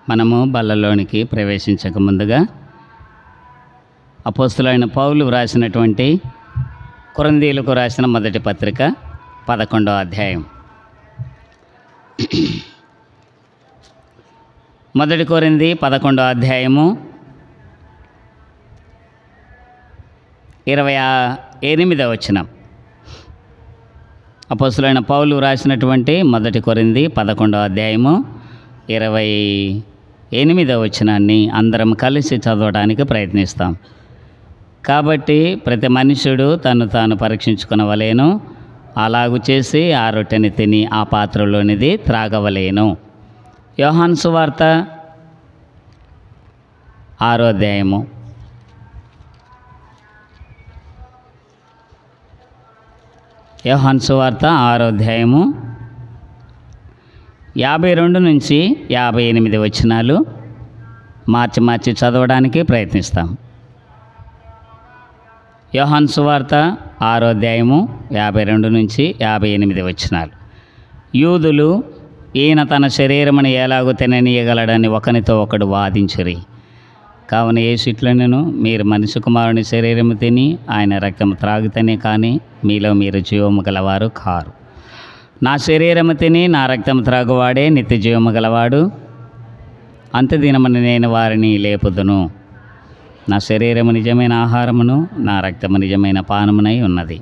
మనము బల్లలోనికి ప్రవేశించక ముందుగా అపోస్తులైన పౌలు వ్రాసినటువంటి కొరింథీయులకు రాసిన మొదటి పత్రిక 11వ అధ్యాయం. మొదటి కొరింథీ 11వ అధ్యాయము 28వ వచనం. అపోస్తులైన పౌలు వ్రాసినటువంటి మొదటి కొరింథీ 11వ అధ్యాయము 28వ వచనాన్ని అందరం కలిసి చదవడానికి ప్రయత్నిస్తాం. కాబట్టి ప్రతి మనుష్యుడు తను తాను పరీక్షించుకొనవలెను, అలాగు చేసి ఆ రొట్టెని తిని ఆ పాత్రలోనిది త్రాగవలెను. యోహాను సువార్త 6వ అధ్యాయము 6వ అధ్యాయము 52 నుంచి 58 వచనాలు మార్చి చదవడానికి ప్రయత్నిస్తాం. యోహాను సువార్త 6వ అధ్యాయము 52 నుంచి 58 వచనాలు. యూదులు ఈయన తన శరీరమును ఎలాగో తిననీయగలడని ఒకనితో ఒకడు వాదించిరి. కావున యేసు ఇట్లనెను, మీరు మనిషి కుమారుని శరీరము తిని ఆయన రక్తము త్రాగితేనే కానీ మీలో మీరు జీవము గలవారు కారు. నా శరీరము తిని నా రక్తము త్రాగువాడే నిత్య జీవము గలవాడు. అంత్యదినమున నేను వారిని లేపుదును. నా శరీరము నిజమైన ఆహారమును, నా రక్తము నిజమైన పానమునై ఉన్నది.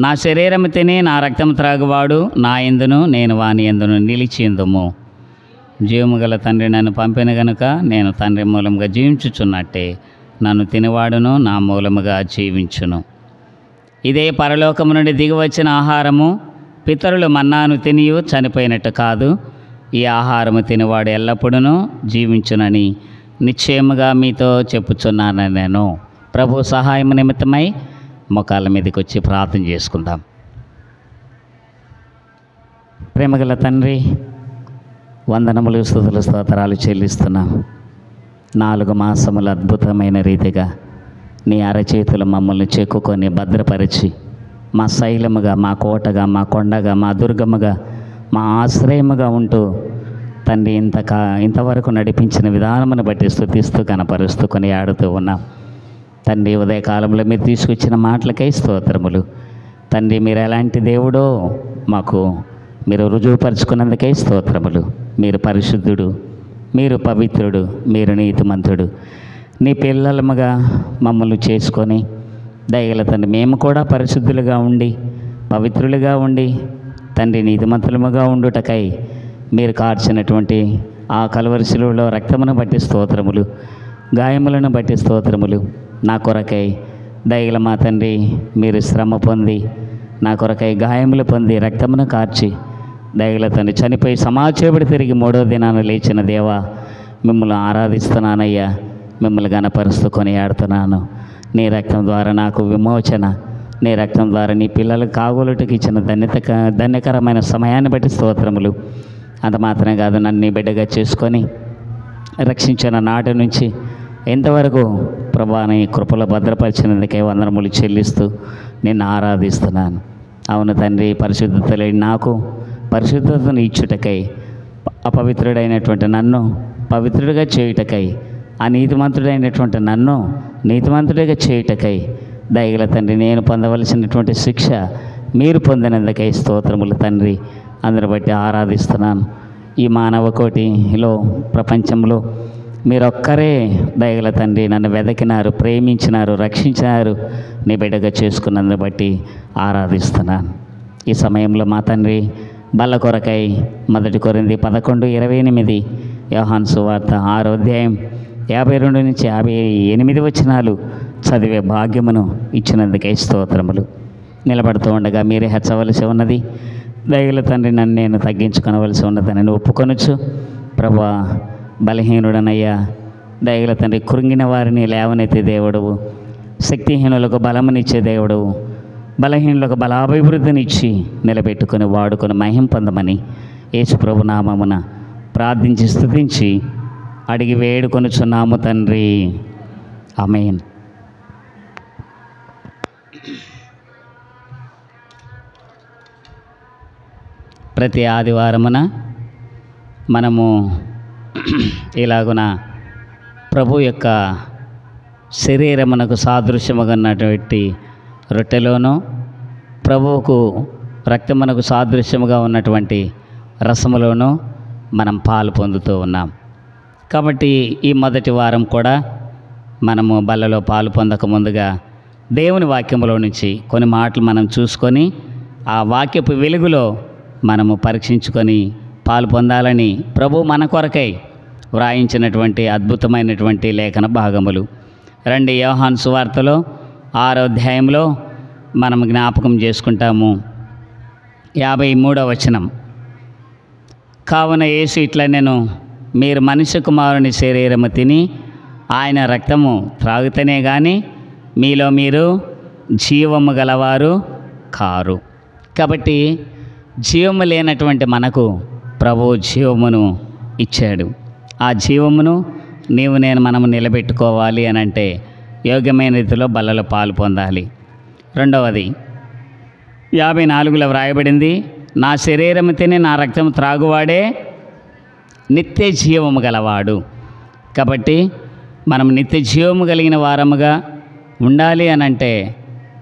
నా శరీరము తిని నా రక్తము త్రాగువాడు నా యందును, నేను వాని యందును నిలిచియుందుము. జీవము గల తండ్రి నన్ను పంపిన గనుక నేను తండ్రి మూలముగా జీవించుచున్నట్టే నన్ను తినివాడును నా మూలముగా జీవించును. ఇదే పరలోకము నుండి దిగివచ్చిన ఆహారము. పితరులు మన్నాను తినియు చనిపోయినట్టు కాదు. ఈ ఆహారము తినివాడు ఎల్లప్పుడూ జీవించునని నిశ్చయముగా మీతో చెప్పుచున్నాను నేను. ప్రభు సహాయం నిమిత్తమై మోకాళ్ళ మీదకి వచ్చి ప్రార్థన చేసుకుందాం. ప్రేమగల తండ్రి, వందనములు, స్తుతులు, స్తోత్రాలు చెల్లిస్తున్నాం. 4 మాసములు అద్భుతమైన రీతిగా నీ అరచేతులు మమ్మల్ని చెక్కుకొని భద్రపరిచి మా శైలముగా, మా కోటగా, మా కొండగా, మా దుర్గముగా, మా ఆశ్రయముగా ఉంటూ తండ్రి ఇంతవరకు నడిపించిన విధానమును బట్టి స్తుతిస్తూ కనపరుస్తూ కొనియాడుతూ ఉన్నాం. తండ్రి, ఉదయకాలంలో మీరు తీసుకొచ్చిన మాటలకై స్తోత్రములు. తండ్రి, మీరు ఎలాంటి దేవుడో మాకు మీరు రుజువుపరుచుకున్నందుకై స్తోత్రములు. మీరు పరిశుద్ధుడు, మీరు పవిత్రుడు, మీరు నీతిమంతుడు. నీ పిల్లలముగా మమ్మల్ని చేసుకొని దయగల తండ్రి, మేము కూడా పరిశుద్ధులుగా ఉండి పవిత్రులుగా ఉండి తండ్రి నీతిమంతులముగా ఉండుటకై మీరు కార్చినటువంటి ఆ కలువరి శిలువలో రక్తమును బట్టి స్తోత్రములు, గాయములను బట్టి స్తోత్రములు. నా కొరకై దయగల మా తండ్రి మీరు శ్రమ పొంది నా కొరకై గాయములు పొంది రక్తమును కార్చి దయగల తండ్రి చనిపోయి సమాచేపడి తిరిగి 3వ దినాన లేచిన దేవా, మిమ్మల్ని ఆరాధిస్తున్నానయ్యా, మిమ్మల్ని గణపరుస్తూ కొనియాడుతున్నాను. నీ రక్తం ద్వారా నాకు విమోచన, నీ రక్తం ద్వారా నీ పిల్లలకు కాగోలుటకి ఇచ్చిన ధన్యకరమైన సమయాన్ని బట్టి స్తోత్రములు. అంత మాత్రమే కాదు, నన్ను నీ బిడ్డగా చేసుకొని రక్షించిన నాటి నుంచి ఎంతవరకు ప్రభా నీ కృపలో భద్రపరిచినందుకే వందనములు చెల్లిస్తూ నిన్ను ఆరాధిస్తున్నాను. అవును తండ్రి, పరిశుద్ధత లేని నాకు పరిశుద్ధతను ఇచ్చుటకై, అపవిత్రుడైనటువంటి నన్ను పవిత్రుడిగా చేయుటకై, అనీతిమంతుడైనటువంటి నన్ను నీతిమంతుడిగా చేయుటకై దయగల తండ్రి నేను పొందవలసినటువంటి శిక్ష మీరు పొందినందుకై స్తోత్రములు తండ్రి. అందరి బట్టి ఆరాధిస్తున్నాను. ఈ మానవ కోటిలో ప్రపంచంలో మీరొక్కరే దయగల తండ్రి నన్ను వెదకినారు, ప్రేమించినారు, రక్షించినారు, నీ బిడ్డగా చేసుకున్నందుని బట్టి ఆరాధిస్తున్నాను. ఈ సమయంలో మా తండ్రి బల్ల కొరకై మొదటి కొరింథీ 11:28, యోహాను సువార్త 6వ అధ్యాయం 52 నుంచి 58 వచనాలు చదివే భాగ్యమును ఇచ్చినందుకై స్తోత్రములు. నిలబడుతూ ఉండగా మీరే హెచ్చవలసి ఉన్నది. దయగల తండ్రి నన్ను నేను తగ్గించుకొనవలసి ఉన్నదని ఒప్పుకొనొచ్చు. ప్రభా, బలహీనుడనయ్యా, దయగల తండ్రి కృంగిన వారిని లేవనెత్తే దేవుడవు, శక్తిహీనులకు బలమునిచ్చే దేవుడవు, బలహీనులకు బలాభివృద్ధినిచ్చి నిలబెట్టుకొని వాడుకొని మహిమ పొందమని యేసు ప్రభు నామమున ప్రార్థించి స్తుతించి అడిగి వేడుకొనుచున్నాము తండ్రి. ఆమేన్. ప్రతి ఆదివారమున మనము ఇలాగున ప్రభు యొక్క శరీరమునకు సాదృశ్యముగా ఉన్నటువంటి రొట్టెలోను, ప్రభువుకు రక్తమునకు సాదృశ్యముగా ఉన్నటువంటి రసములోను మనం పాలు పొందుతూ ఉన్నాం. కాబట్టి ఈ మొదటి వారం కూడా మనము బల్లలో పాలు పొందక ముందుగా దేవుని వాక్యములో నుంచి కొన్ని మాటలు మనం చూసుకొని ఆ వాక్యపు వెలుగులో మనము పరీక్షించుకొని పాలు పొందాలని ప్రభు మన కొరకై వ్రాయించినటువంటి అద్భుతమైనటువంటి లేఖన భాగములు. రండి, యోహాను సువార్తలో 6వ అధ్యాయంలో మనం జ్ఞాపకం చేసుకుంటాము. 53వ వచనం. కావున యేసు ఇట్లా, నేను మీరు మనుష్య కుమారుని శరీరము తిని ఆయన రక్తము త్రాగుతనే కానీ మీలో మీరు జీవము గలవారు కారు. కాబట్టి జీవము లేనటువంటి మనకు ప్రభువు జీవమును ఇచ్చాడు. ఆ జీవమును మనము నిలబెట్టుకోవాలి అని అంటే యోగ్యమైన రీతిలో బల్లలో పాలు పొందాలి. రెండవది 54లో వ్రాయబడింది, నా శరీరము తిని నా రక్తం త్రాగువాడే నిత్య జీవము గలవాడు. కాబట్టి మనం నిత్య జీవము కలిగిన వారముగా ఉండాలి అని అంటే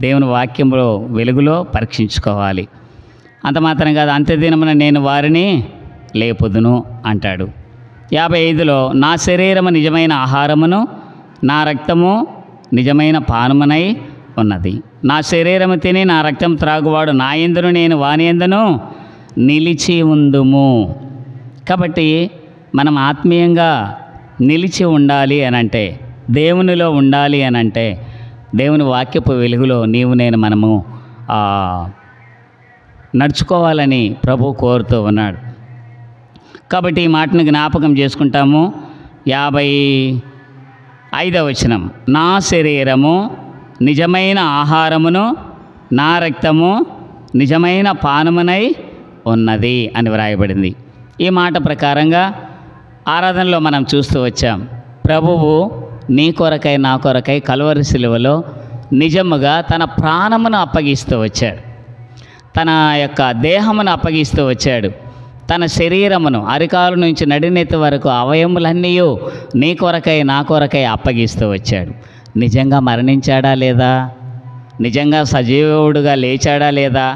దేవుని వాక్యంలో వెలుగులో పరీక్షించుకోవాలి. అంత మాత్రం కాదు, అంత్యదినమున నేను వారిని లేపుదును అంటాడు. 55లో నా శరీరము నిజమైన ఆహారమును నా రక్తము నిజమైన పానమునై ఉన్నది. నా శరీరము తిని నా రక్తం త్రాగువాడు నా యందును నేను వాని యందును నిలిచి ఉందుము. కాబట్టి మనం ఆత్మీయంగా నిలిచి ఉండాలి అనంటే, దేవునిలో ఉండాలి అనంటే దేవుని వాక్యపు వెలుగులో మనము నడుచుకోవాలని ప్రభు కోరుతూ ఉన్నాడు. కాబట్టి ఈ మాటను జ్ఞాపకం చేసుకుంటాము. 55వ వచనం, నా శరీరము నిజమైన ఆహారమును నా రక్తము నిజమైన పానమునై ఉన్నది అని వ్రాయబడింది. ఈ మాట ప్రకారంగా ఆరాధనలో మనం చూస్తూ వచ్చాం. ప్రభువు నీ కొరకై నా కొరకై కల్వరి సిలువలో నిజముగా తన ప్రాణమును అప్పగిస్తూ వచ్చాడు, తన యొక్క దేహమును అప్పగిస్తూ వచ్చాడు, తన శరీరమును అరికాలు నుంచి నడినెత్తి వరకు అవయములన్నీ నీ కొరకై నా కొరకై అప్పగిస్తూ వచ్చాడు. నిజంగా మరణించాడా లేదా? నిజంగా సజీవుడుగా లేచాడా లేదా?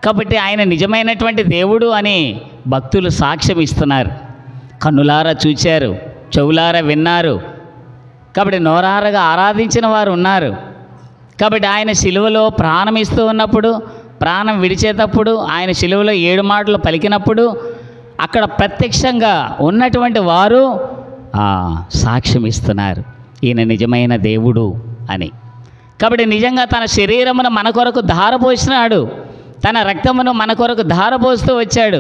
కాబట్టి ఆయన నిజమైనటువంటి దేవుడు అని భక్తులు సాక్ష్యం ఇస్తున్నారు. కన్నులారా చూచారు, చెవులారా విన్నారు, కాబట్టి నోరారగా ఆరాధించిన వారు ఉన్నారు. కాబట్టి ఆయన శిలువలో ప్రాణం ఇస్తూ ఉన్నప్పుడు, ప్రాణం విడిచేటప్పుడు, ఆయన శిలువలో 7 మాటలు పలికినప్పుడు అక్కడ ప్రత్యక్షంగా ఉన్నటువంటి వారు సాక్ష్యం ఇస్తున్నారు, ఈయన నిజమైన దేవుడు అని. కాబట్టి నిజంగా తన శరీరమును మన కొరకు ధారపోసినాడు, తన రక్తమును మన కొరకు ధారపోస్తూ వచ్చాడు.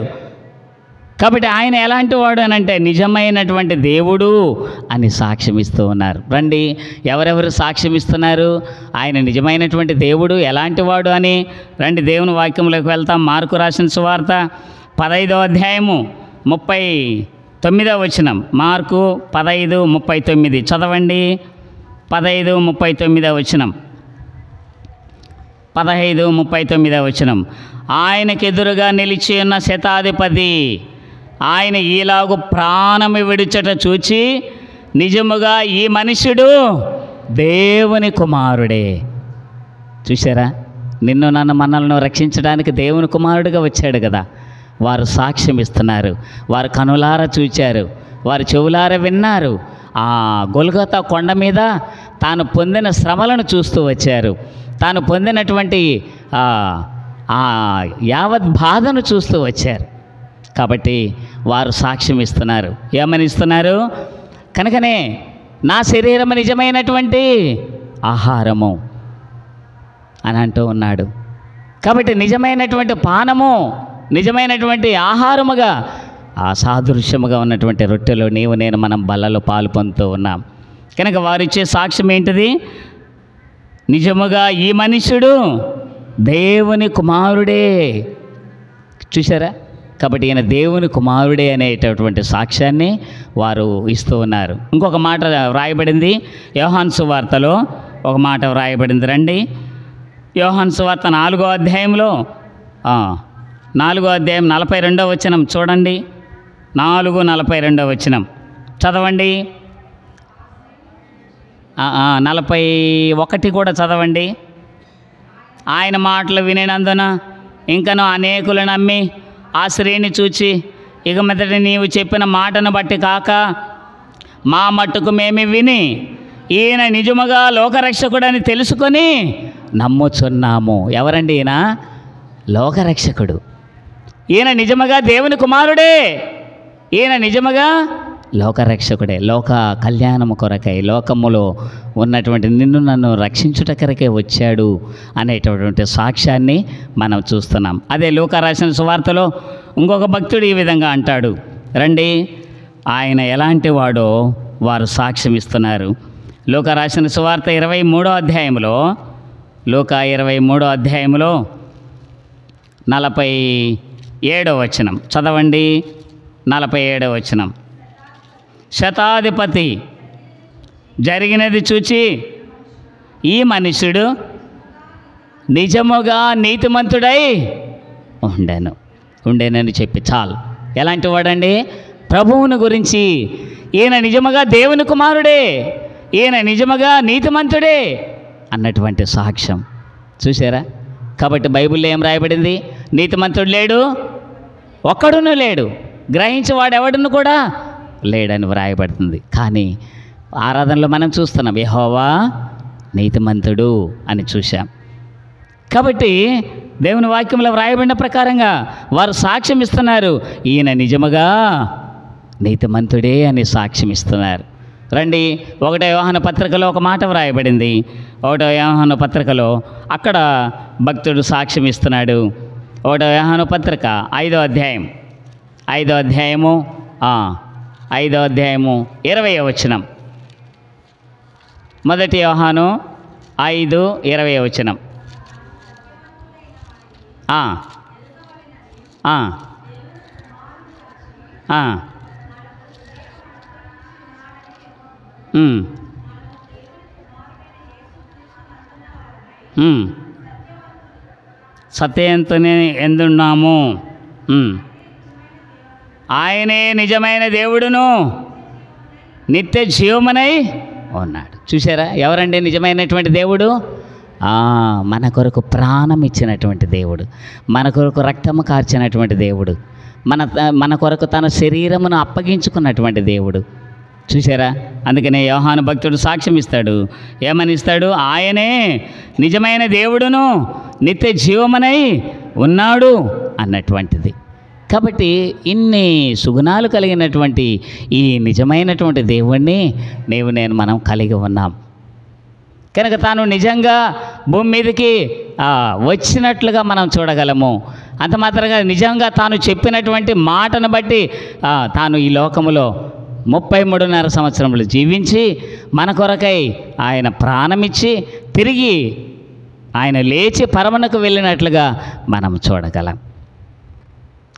కాబట్టి ఆయన ఎలాంటి వాడు అని అంటే నిజమైనటువంటి దేవుడు అని సాక్ష్యం ఇస్తూ ఉన్నారు. రండి, ఎవరెవరు సాక్ష్యం ఇస్తున్నారు ఆయన నిజమైనటువంటి దేవుడు ఎలాంటి వాడు అని? రండి, దేవుని వాక్యంలోకి వెళ్తాం. మార్కు రాసిన సువార్త 15వ అధ్యాయము 39వ వచనం. మార్కు 15:39 చదవండి. 15:39 వచనం. 15:39 వచనం. ఆయనకెదురుగా నిలిచి ఉన్న శతాధిపతి ఆయన ఈలాగు ప్రాణము విడిచట చూచి, నిజముగా ఈ మనుష్యుడు దేవుని కుమారుడే. చూసారా, నిన్ను నన్ను మనల్ని రక్షించడానికి దేవుని కుమారుడిగా వచ్చాడు కదా. వారు సాక్ష్యం ఇస్తున్నారు, వారు కనులారా చూచారు, వారు చెవులారా విన్నారు. ఆ గొల్గొతా కొండ మీద తాను పొందిన శ్రమలను చూస్తూ వచ్చారు, తాను పొందినటువంటి యావత్ బాధను చూస్తూ వచ్చారు. కాబట్టి వారు సాక్ష్యం ఇస్తున్నారు. ఏమని ఇస్తున్నారు? కనుకనే నా శరీరం నిజమైనటువంటి ఆహారము అని అంటూ ఉన్నాడు. కాబట్టి నిజమైనటువంటి పానము, నిజమైనటువంటి ఆహారముగా సాదృశ్యముగా ఉన్నటువంటి రొట్టెలో మనం బల్లలో పాలు పొందుతూ ఉన్నాం. కనుక వారిచ్చే సాక్ష్యం ఏంటిది? నిజముగా ఈ మనుష్యుడు దేవుని కుమారుడే. చూసారా? కాబట్టి ఈయన దేవుని కుమారుడే అనేటటువంటి సాక్ష్యాన్ని వారు ఇస్తూ ఉన్నారు. ఇంకొక మాట వ్రాయబడింది యోహాను సువార్తలో, ఒక మాట వ్రాయబడింది. రండి, యోహాను సువార్త 4వ అధ్యాయంలో 4వ అధ్యాయం 42వ వచనం చూడండి. 4:42 వచనం చదవండి. 41 కూడా చదవండి. ఆయన మాటలు వినినందున ఇంకను అనేకులు నమ్మి ఆ స్త్రీని చూచి, ఇక మీదట నీవు చెప్పిన మాటను బట్టి కాక మా మట్టుకు మేము విని ఈయన నిజముగా లోకరక్షకుడని తెలుసుకొని నమ్ముచున్నాము. ఎవరండి ఈయన? లోకరక్షకుడు. ఈయన నిజముగా దేవుని కుమారుడే. ఈయన నిజముగా లోకరక్షకుడే. లోక కళ్యాణము కొరకై, లోకములో ఉన్నటువంటి నిన్ను నన్ను రక్షించుట కొరకే వచ్చాడు అనేటటువంటి సాక్ష్యాన్ని మనం చూస్తున్నాం. అదే లూకా రాసిన సువార్తలో ఇంకొక భక్తుడు ఈ విధంగా అంటాడు. రండి, ఆయన ఎలాంటి వాడో వారు సాక్ష్యం ఇస్తున్నారు. లూకా రాసిన సువార్త 23వ అధ్యాయంలో, లూకా 23వ అధ్యాయంలో 47వ వచనం చదవండి. 47వ వచనం. శతాధిపతి జరిగినది చూచి, ఈ మనుష్యుడు నిజముగా నీతిమంతుడై ఉండేనని చెప్పి చాలు. ఎలాంటి వాడండి? ప్రభువుని గురించి ఈయన నిజముగా దేవుని కుమారుడే, ఈయన నిజముగా నీతిమంతుడే అన్నటువంటి సాక్ష్యం చూసారా? కాబట్టి బైబిల్లో ఏం రాయబడింది? నీతిమంతుడు లేడు, ఒక్కడును లేడు, గ్రహించేవాడు ఎవడును కూడా లేడని వ్రాయబడుతుంది. కానీ ఆరాధనలో మనం చూస్తున్నాం యెహోవా నీతిమంతుడు అని చూశాం. కాబట్టి దేవుని వాక్యంలో వ్రాయబడిన ప్రకారంగా వారు సాక్ష్యం ఇస్తున్నారు, ఈయన నిజముగా నీతిమంతుడే అని సాక్ష్యం ఇస్తున్నారు. రండి, 1వ యోహాను పత్రికలో ఒక మాట వ్రాయబడింది. 1వ యోహాను పత్రికలో అక్కడ భక్తుడు సాక్ష్యం ఇస్తున్నాడు. 1వ యోహాను పత్రిక 5వ అధ్యాయం 20వ వచనం. 1 యోహాను 5:20 వచనం. సత్యంతోనే ఎందున్నాము, ఆయనే నిజమైన దేవుడును నిత్య జీవమునై ఉన్నాడు. చూసారా? ఎవరండి నిజమైనటువంటి దేవుడు? మన కొరకు ప్రాణం ఇచ్చినటువంటి దేవుడు, మన కొరకు రక్తము కార్చినటువంటి దేవుడు, మన కొరకు తన శరీరమును అప్పగించుకున్నటువంటి దేవుడు. చూసారా? అందుకనే యోహాను భక్తుడు సాక్ష్యం ఇస్తాడు. ఏమని ఇస్తాడు? ఆయనే నిజమైన దేవుడును నిత్య జీవమునై ఉన్నాడు అన్నటువంటిది. కాబట్టి ఇన్ని సుగుణాలు కలిగినటువంటి ఈ నిజమైనటువంటి దేవుణ్ణి మనం కలిగి ఉన్నాం కనుక తాను నిజంగా భూమి మీదకి వచ్చినట్లుగా మనం చూడగలము. అంత మాత్రంగా నిజంగా తాను చెప్పినటువంటి మాటను బట్టి తాను ఈ లోకములో 33.5 సంవత్సరములు జీవించి మన కొరకై ఆయన ప్రాణమిచ్చి తిరిగి ఆయన లేచి పరమునకు వెళ్ళినట్లుగా మనం చూడగలం.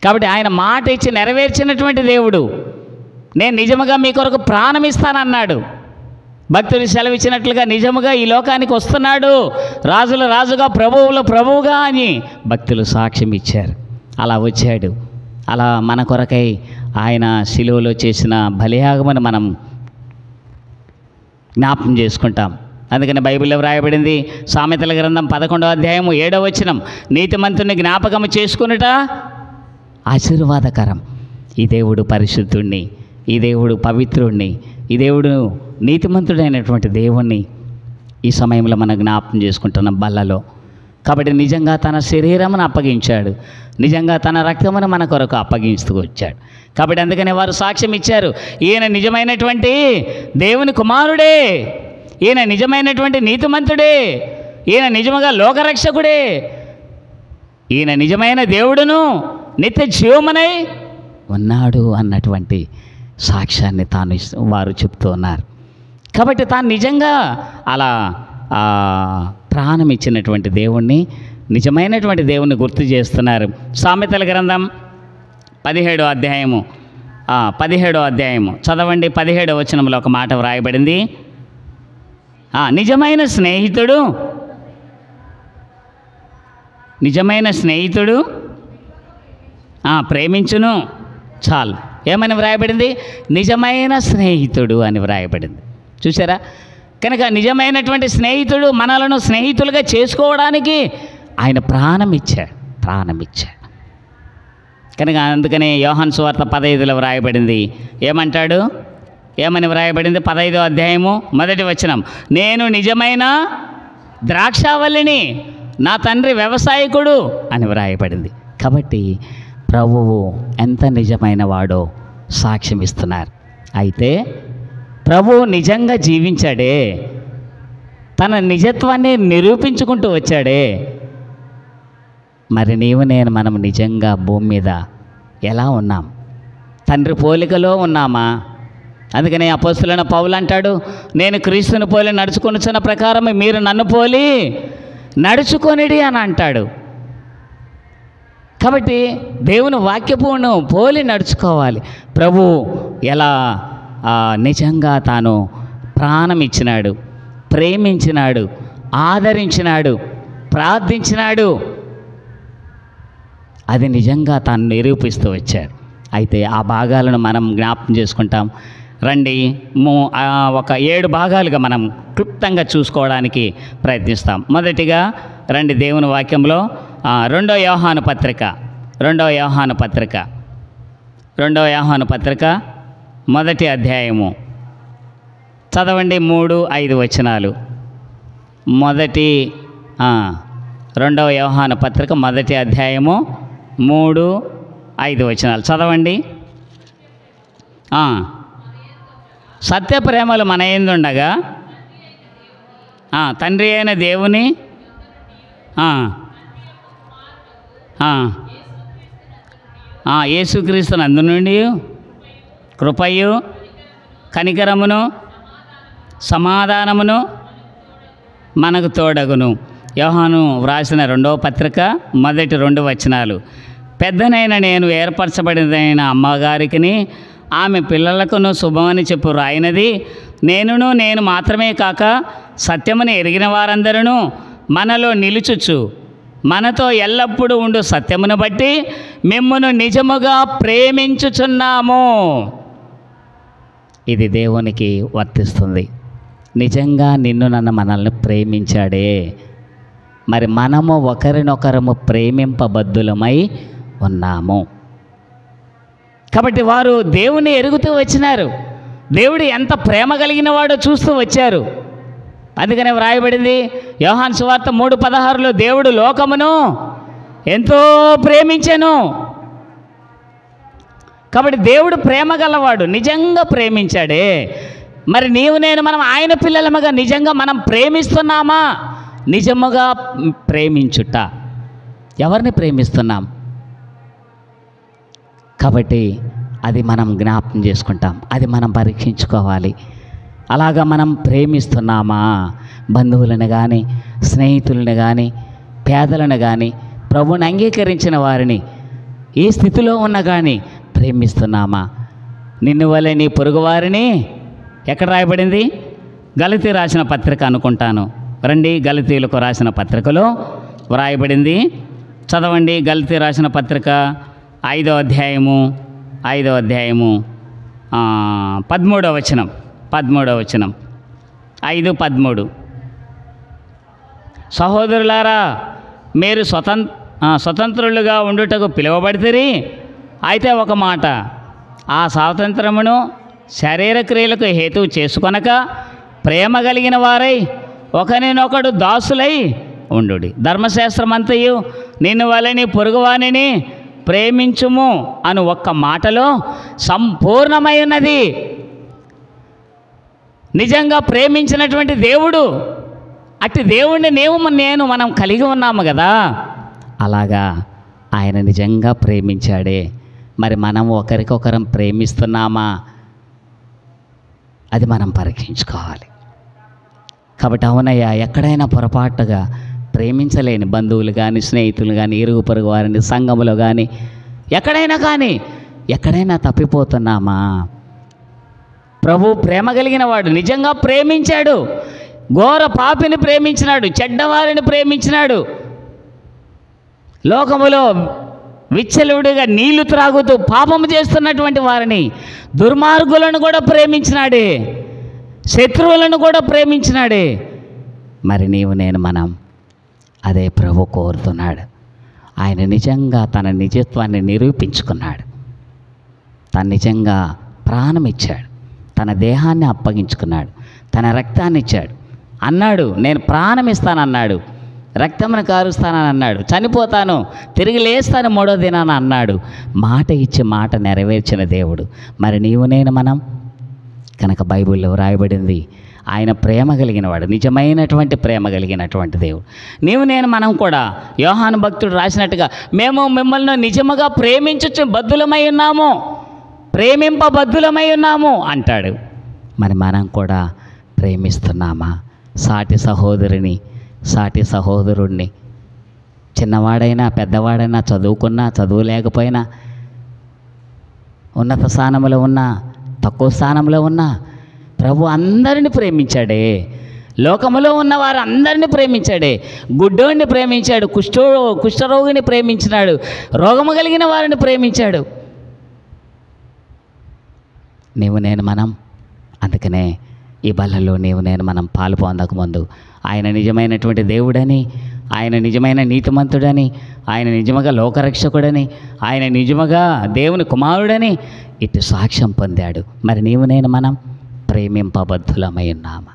కాబట్టి ఆయన మాట ఇచ్చి నెరవేర్చినటువంటి దేవుడు. నేను నిజముగా మీ కొరకు ప్రాణం ఇస్తానన్నాడు. భక్తులు సెలవిచ్చినట్లుగా నిజముగా ఈ లోకానికి వస్తున్నాడు, రాజుల రాజుగా ప్రభువుల ప్రభువుగా అని భక్తులు సాక్ష్యం ఇచ్చారు. అలా వచ్చాడు. అలా మన కొరకై ఆయన శిలువలో చేసిన బలియాగమని మనం జ్ఞాపకం చేసుకుంటాం. అందుకని బైబిల్లో వ్రాయబడింది, సామెతల గ్రంథం 11వ అధ్యాయము 7వ వచనం, నీతిమంతుని జ్ఞాపకము చేసుకునుట ఆశీర్వాదకరం. ఈ దేవుడు పరిశుద్ధుణ్ణి, ఈ దేవుడు పవిత్రుణ్ణి, ఈ దేవుడు నీతిమంతుడైనటువంటి దేవుణ్ణి ఈ సమయంలో మనం జ్ఞాపకం చేసుకుంటున్నాం బల్లలో. కాబట్టి నిజంగా తన శరీరమును అప్పగించాడు, నిజంగా తన రక్తమును మన కొరకు అప్పగిస్తూ వచ్చాడు. కాబట్టి అందుకనే వారు సాక్ష్యం ఇచ్చారు, ఈయన నిజమైనటువంటి దేవుని కుమారుడే, ఈయన నిజమైనటువంటి నీతిమంతుడే, ఈయన నిజముగా లోకరక్షకుడే, ఈయన నిజమైన దేవుడును నిత్య జీవమునై ఉన్నాడు అన్నటువంటి సాక్ష్యాన్ని వారు చెప్తూ ఉన్నారు. కాబట్టి తాను నిజంగా అలా ప్రాణం ఇచ్చినటువంటి దేవుణ్ణి, నిజమైనటువంటి దేవుణ్ణి గుర్తు చేస్తున్నారు. సామెతల గ్రంథం 17వ అధ్యాయము చదవండి. 17వ వచనంలో ఒక మాట వ్రాయబడింది, నిజమైన స్నేహితుడు ప్రేమించును చాలు. ఏమని వ్రాయబడింది? నిజమైన స్నేహితుడు అని వ్రాయబడింది. చూసారా? కనుక నిజమైనటువంటి స్నేహితుడు మనలను స్నేహితులుగా చేసుకోవడానికి ఆయన ప్రాణం ఇచ్చాడు. కనుక అందుకనే యోహాను సువార్త 15లో వ్రాయబడింది. ఏమంటాడు? ఏమని వ్రాయబడింది? 15వ అధ్యాయము 1వ వచనం, నేను నిజమైన ద్రాక్షావల్లిని, నా తండ్రి వ్యవసాయకుడు అని వ్రాయబడింది. కాబట్టి ప్రభువు ఎంత నిజమైన వాడో సాక్ష్యం ఇస్తున్నారు. అయితే ప్రభువు నిజంగా జీవించాడే, తన నిజత్వాన్ని నిరూపించుకుంటూ వచ్చాడే. మరి నీవు నేను మనం నిజంగా భూమి మీద ఎలా ఉన్నాం? తండ్రి పోలికలో ఉన్నామా? అందుకనే అపోస్తలుడైన పౌలు అంటాడు, నేను క్రీస్తుని పోలి నడుచుకొనుచున్న ప్రకారం మీరు నన్ను పోలి నడుచుకొనిడి అని అంటాడు. కాబట్టి దేవుని వాక్యమును పోలి నడుచుకోవాలి. ప్రభు ఎలా నిజంగా తాను ప్రాణం ఇచ్చినాడు, ప్రేమించినాడు, ఆదరించినాడు, ప్రార్థించినాడు, అది నిజంగా తాను నిరూపిస్తూ వచ్చాడు. అయితే ఆ భాగాలను మనం జ్ఞాపకం చేసుకుంటాం. రండి, ఒక 7 భాగాలుగా మనం క్లుప్తంగా చూసుకోవడానికి ప్రయత్నిస్తాం. మొదటిగా రండి దేవుని వాక్యంలో 2వ యోహాను పత్రిక 1వ అధ్యాయము చదవండి. 3-5 వచనాలు. 2వ యోహాను పత్రిక 1వ అధ్యాయము 3-5 వచనాలు చదవండి. సత్య ప్రేమలు మన యందుండగా తండ్రి అయిన దేవుని యేసుక్రీస్తు నందు నుండి కృపయు కనికరమును సమాధానమును మనకు తోడగును. యోహాను వ్రాసిన 2వ పత్రిక 1-2 వచనాలు. పెద్దనైన నేను ఏర్పరచబడిన అమ్మగారికి ఆమె పిల్లలకును శుభమని చెప్పు రాయినది, నేను మాత్రమే కాక సత్యముని ఎరిగిన వారందరూ మనలో నిలుచుచు మనతో ఎల్లప్పుడూ ఉండు సత్యమును బట్టి మిమ్మును నిజముగా ప్రేమించుచున్నాము. ఇది దేవునికి వర్తిస్తుంది. నిజంగా నిన్ను నన్ను మనల్ని ప్రేమించాడే. మరి మనము ఒకరినొకరము ప్రేమింపబద్ధులమై ఉన్నాము. కాబట్టి వారు దేవుని ఎరుగుతూ వచ్చినారు. దేవుడు ఎంత ప్రేమ కలిగిన వాడో చూస్తూ వచ్చారు. అందుకనే వ్రాయబడింది యోహాను సువార్త 3:16లో, దేవుడు లోకమును ఎంతో ప్రేమించెను. కాబట్టి దేవుడు ప్రేమ గలవాడు, నిజంగా ప్రేమించాడే. మరి నీవు నేను మనం ఆయన పిల్లలముగా నిజంగా మనం ప్రేమిస్తున్నామా? నిజముగా ప్రేమించుట. ఎవరిని ప్రేమిస్తున్నాం? కాబట్టి అది మనం జ్ఞాపకం చేసుకుంటాం, అది మనం పరీక్షించుకోవాలి. అలాగా మనం ప్రేమిస్తున్నామా? బంధువులను కానీ, స్నేహితులను కానీ, పేదలను కానీ, ప్రభువుని అంగీకరించిన వారిని ఏ స్థితిలో ఉన్నా కానీ ప్రేమిస్తున్నామా? నిన్ను వలె నీ పొరుగువారిని, ఎక్కడ రాయబడింది? గలతీ రాసిన పత్రిక అనుకుంటాను. రండి, గలతీలకు రాసిన పత్రికలో వ్రాయబడింది. చదవండి. గలతీ రాసిన పత్రిక 5వ అధ్యాయము 13వ వచనం 5:13. సహోదరులారా, మీరు స్వతంత్రులుగా ఉండుటకు పిలువబడితిరి. అయితే ఒక మాట, ఆ స్వాతంత్రమును శరీర క్రియలకు హేతువు చేసుకొనక ప్రేమ కలిగిన వారై ఒకరినొకడు దాసులై ఉండుడి. ధర్మశాస్త్రమంతయు నిన్ను వలె నీ పొరుగువానిని ప్రేమించుము అను ఒక్క మాటలో సంపూర్ణమై ఉన్నది. నిజంగా ప్రేమించినటువంటి దేవుడు, అట్టి దేవుణ్ణి నేను మనం కలిగి ఉన్నాము కదా. అలాగా ఆయన నిజంగా ప్రేమించాడే. మరి మనం ఒకరికొకరం ప్రేమిస్తున్నామా? అది మనం పరీక్షించుకోవాలి. కాబట్టి అవునయ్యా, ఎక్కడైనా పొరపాటుగా ప్రేమించలేని బంధువులు కానీ, స్నేహితులు కానీ, ఇరుగు పొరుగు వారిని, సంఘములో కానీ, ఎక్కడైనా తప్పిపోతున్నామా? ప్రభు ప్రేమ కలిగిన వాడు, నిజంగా ప్రేమించాడు. ఘోర పాపిని ప్రేమించినాడు, చెడ్డవారిని ప్రేమించినాడు. లోకములో విచ్చలవిడిగా నీళ్లు త్రాగుతూ పాపము చేస్తున్నటువంటి వారిని, దుర్మార్గులను కూడా ప్రేమించినాడే, శత్రువులను కూడా ప్రేమించినాడే. మరి నీవు నేను మనం అదే ప్రభు కోరుతున్నాడు. ఆయన నిజంగా తన నిజత్వాన్ని నిరూపించుకున్నాడు. తను నిజంగా ప్రాణం ఇచ్చాడు, తన దేహాన్ని అప్పగించుకున్నాడు, తన రక్తాన్ని ఇచ్చాడు. అన్నాడు, నేను ప్రాణం ఇస్తానన్నాడు, రక్తమును కారుస్తానని అన్నాడు, చనిపోతాను తిరిగి లేస్తాను మూడో దినాన అన్నాడు. మాట ఇచ్చి మాట నెరవేర్చిన దేవుడు. మరి నీవు నేను మనం కనుక బైబిల్లో రాయబడింది, ఆయన ప్రేమ కలిగినవాడు, నిజమైనటువంటి ప్రేమ కలిగినటువంటి దేవుడు. నీవు నేను మనం కూడా యోహాను భక్తుడు రాసినట్టుగా మేము మిమ్మల్ని నిజముగా ప్రేమించు బద్దులమై ఉన్నాము, ప్రేమింపబద్దులమై ఉన్నాము అంటాడు. మరి మనం కూడా ప్రేమిస్తున్నామా? సాటి సహోదరుని, సాటి సహోదరుణ్ణి, చిన్నవాడైనా పెద్దవాడైనా, చదువుకున్నా చదువు లేకపోయినా, ఉన్నత స్థానంలో ఉన్నా తక్కువ స్థానంలో ఉన్నా ప్రభు అందరిని ప్రేమించాడే. లోకములో ఉన్నవారు అందరినీ ప్రేమించాడే. గుడ్డోడిని ప్రేమించాడు, కుష్ఠరోగిని ప్రేమించినాడు, రోగము కలిగిన వారిని ప్రేమించాడు. నీవు నేను మనం అందుకనే ఈ బలలో నీవు నేను మనం పాలు పొందకముందు ఆయన నిజమైనటువంటి దేవుడని, ఆయన నిజమైన నీతిమంతుడని, ఆయన నిజముగా లోకరక్షకుడని, ఆయన నిజముగా దేవుని కుమారుడని ఇటు సాక్ష్యం పొందాడు. మరి నీవు నేను మనం ప్రేమింపబద్ధులమై ఉన్నామా?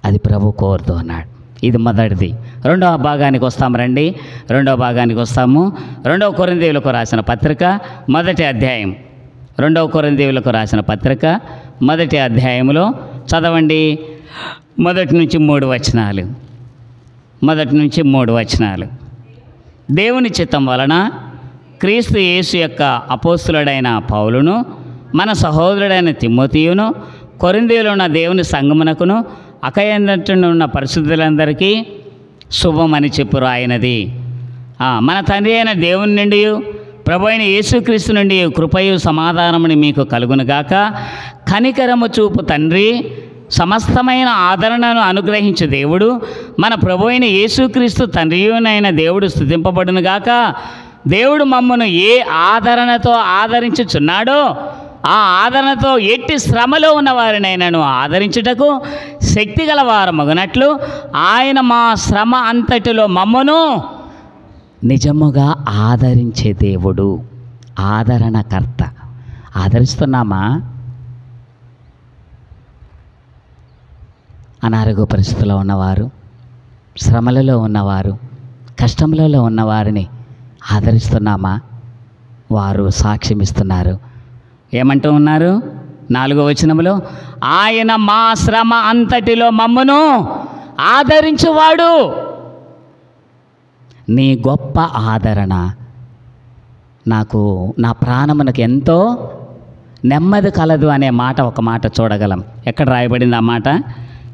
అది ప్రభు కోరుతూ ఉన్నాడు. ఇది మొదటిది. రెండవ భాగానికి వస్తాము రండి. రెండవ భాగానికి వస్తాము. 2 కొరింథీయులకు రాసిన పత్రిక 1వ అధ్యాయం. 2 కొరింథీయులకు రాసిన పత్రిక 1వ అధ్యాయంలో చదవండి 1 నుంచి 3 వచనాలు. 1 నుంచి 3 వచనాలు. దేవుని చిత్తం వలన క్రీస్తు యేసు యొక్క అపోస్తులుడైన పౌలును, మన సహోదరుడైన తిమోతియును, కొరింథీయులో ఉన్న దేవుని సంగమునకును, అకయందున ఉన్న పరిశుద్ధులందరికీ శుభమని చెప్పు రాయినది. మన తండ్రి అయిన దేవుని నుండి, ప్రభు అయిన యేసుక్రీస్తు నుండి కృపయు సమాధానముని మీకు కలుగునుగాక. కనికరము చూపు తండ్రి, సమస్తమైన ఆదరణను అనుగ్రహించు దేవుడు, మన ప్రభు అయిన యేసుక్రీస్తు తండ్రియునైన దేవుడు స్తుతింపబడునుగాక. దేవుడు మమ్మను ఏ ఆదరణతో ఆదరించుచున్నాడో ఆ ఆదరణతో ఎట్టి శ్రమలో ఉన్నవారినైనాను ఆదరించుటకు శక్తి గలవారమగునట్లు ఆయన మా శ్రమ అంతటిలో మమ్మను నిజముగా ఆదరించే దేవుడు, ఆదరణకర్త. ఆదరిస్తున్నామా? అనారోగ్య పరిస్థితుల్లో ఉన్నవారు, శ్రమలలో ఉన్నవారు, కష్టములలో ఉన్నవారిని ఆదరిస్తున్నామా? వారు సాక్ష్యం ఇస్తున్నారు. ఏమంటూ ఉన్నారు? 4వ వచనంలో, ఆయన మా శ్రమ అంతటిలో మమ్మను ఆదరించువాడు. నీ గొప్ప ఆదరణ నాకు, నా ప్రాణమునకు ఎంతో నెమ్మది కలదు అనే మాట, ఒక మాట చూడగలం. ఎక్కడ రాయబడింది ఆ మాట?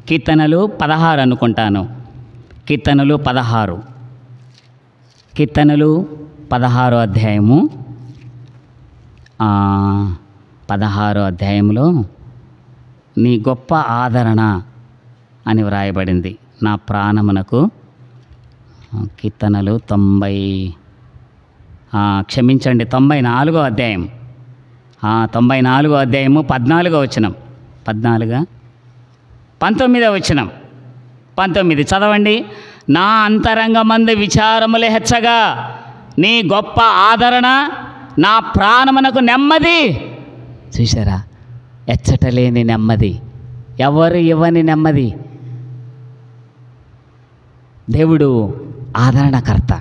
కీర్తనలు 16 అనుకుంటాను. కీర్తనలు 16, కీర్తనలు 16వ అధ్యాయము, 16వ అధ్యాయంలో నీ గొప్ప ఆదరణ అని వ్రాయబడింది నా ప్రాణమునకు. కీర్తనలు 94వ అధ్యాయం, 94వ అధ్యాయము 14వ వచనం, 19వ వచనం, 19 చదవండి. నా అంతరంగమందు విచారములు హెచ్చగా నీ గొప్ప ఆదరణ నా ప్రాణమునకు నెమ్మది. చూసారా? ఎచ్చటలేని నెమ్మది, ఎవరు ఇవ్వని నెమ్మది. దేవుడు ఆదరణకర్త.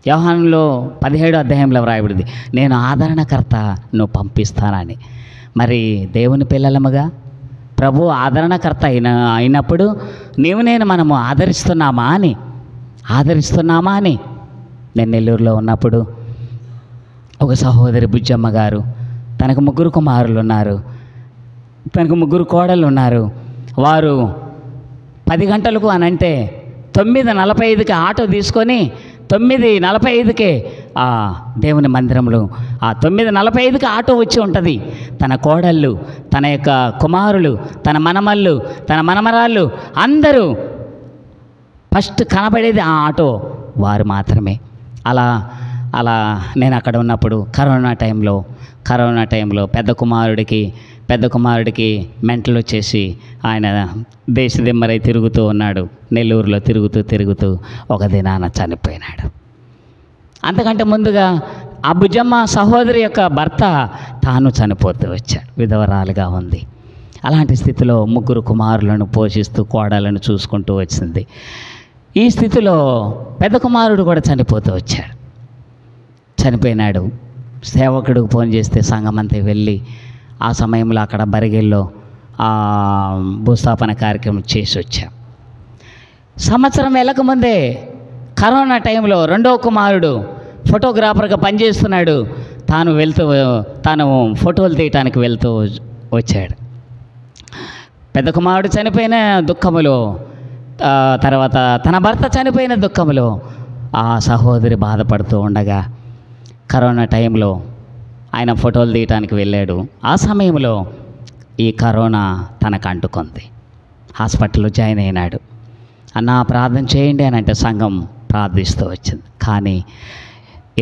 యోహానులో 17వ అధ్యాయంలో వ్రాయబడింది, నేను ఆదరణకర్త నువ్వు పంపిస్తానని. మరి దేవుని పిల్లలముగా ప్రభు ఆదరణకర్త అయినప్పుడు నీవు నేను మనము ఆదరిస్తున్నామా అని. నేను నెల్లూరులో ఉన్నప్పుడు ఒక సహోదరి బుజ్జమ్మ గారు, తనకు 3 కుమారులు ఉన్నారు, తనకు 3 కోడళ్ళు ఉన్నారు. వారు 10 గంటలకు అని అంటే 9:45కి ఆటో తీసుకొని 9:45కే దేవుని మందిరంలో 9:45కి ఆటో వచ్చి ఉంటుంది. తన కోడళ్ళు, తన యొక్క కుమారులు, తన మనమళ్ళు, తన మనమరాళ్ళు అందరూ ఫస్ట్ కనబడేది ఆ ఆటో వారు మాత్రమే. అలా అలా నేను అక్కడ ఉన్నప్పుడు కరోనా టైంలో పెద్ద కుమారుడికి మెంటల్ వచ్చేసి ఆయన దేశదిమ్మరై తిరుగుతూ ఉన్నాడు. నెల్లూరులో తిరుగుతూ ఒక దినాన చనిపోయినాడు. అంతకంటే ముందుగా ఆ బుజ్జమ్మ సహోదరి యొక్క భర్త తాను చనిపోతూ వచ్చాడు. విధవరాలుగా ఉంది. అలాంటి స్థితిలో 3 కుమారులను పోషిస్తూ కోడలను చూసుకుంటూ వచ్చింది. ఈ స్థితిలో పెద్ద కుమారుడు కూడా చనిపోతూ వచ్చాడు. చనిపోయినాడు. సేవకుడికి ఫోన్ చేస్తే సంఘమంతా వెళ్ళి ఆ సమయంలో అక్కడ బరిగిల్లో భూస్థాపన కార్యక్రమం చేసి వచ్చాం. సంవత్సరం వెళ్ళకముందే కరోనా టైంలో 2వ కుమారుడు ఫోటోగ్రాఫర్గా పనిచేస్తున్నాడు. తాను ఫోటోలు తీయటానికి వెళ్తూ వచ్చాడు. పెద్ద కుమారుడు చనిపోయిన దుఃఖములో, తర్వాత తన భర్త చనిపోయిన దుఃఖములో ఆ సహోదరి బాధపడుతూ ఉండగా కరోనా టైంలో ఆయన ఫోటోలు తీయటానికి వెళ్ళాడు. ఆ సమయంలో ఈ కరోనా తనకు అంటుకుంది. హాస్పిటల్లో జాయిన్ అయినాడు. అన్నా ప్రార్థన చేయండి అని అంటే సంఘం ప్రార్థిస్తూ వచ్చింది. కానీ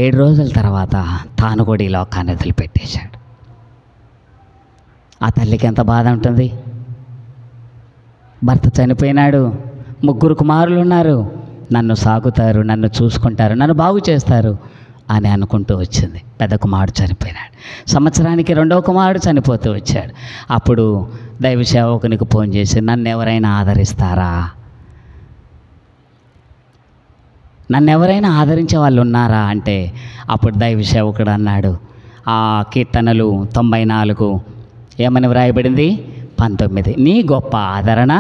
7 రోజుల తర్వాత తాను కూడా ఈ లోకాన్ని వదిలిపెట్టేశాడు. ఆ తల్లికి ఎంత బాధ ఉంటుంది. భర్త చనిపోయినాడు, 3 కుమారులు ఉన్నారు, నన్ను సాకుతారు, నన్ను చూసుకుంటారు, నన్ను బాగు చేస్తారు అని అనుకుంటూ వచ్చింది. పెద్ద కుమారుడు చనిపోయినాడు. సంవత్సరానికి 2వ కుమారుడు చనిపోతూ వచ్చాడు. అప్పుడు దైవ సేవకునికి ఫోన్ చేసి, నన్ను ఎవరైనా ఆదరిస్తారా, నన్ను ఎవరైనా ఆదరించే వాళ్ళు ఉన్నారా అంటే అప్పుడు దైవ సేవకుడు అన్నాడు, ఆ కీర్తనలు 94 ఏమని వ్రాయబడింది 19, నీ గొప్ప ఆదరణ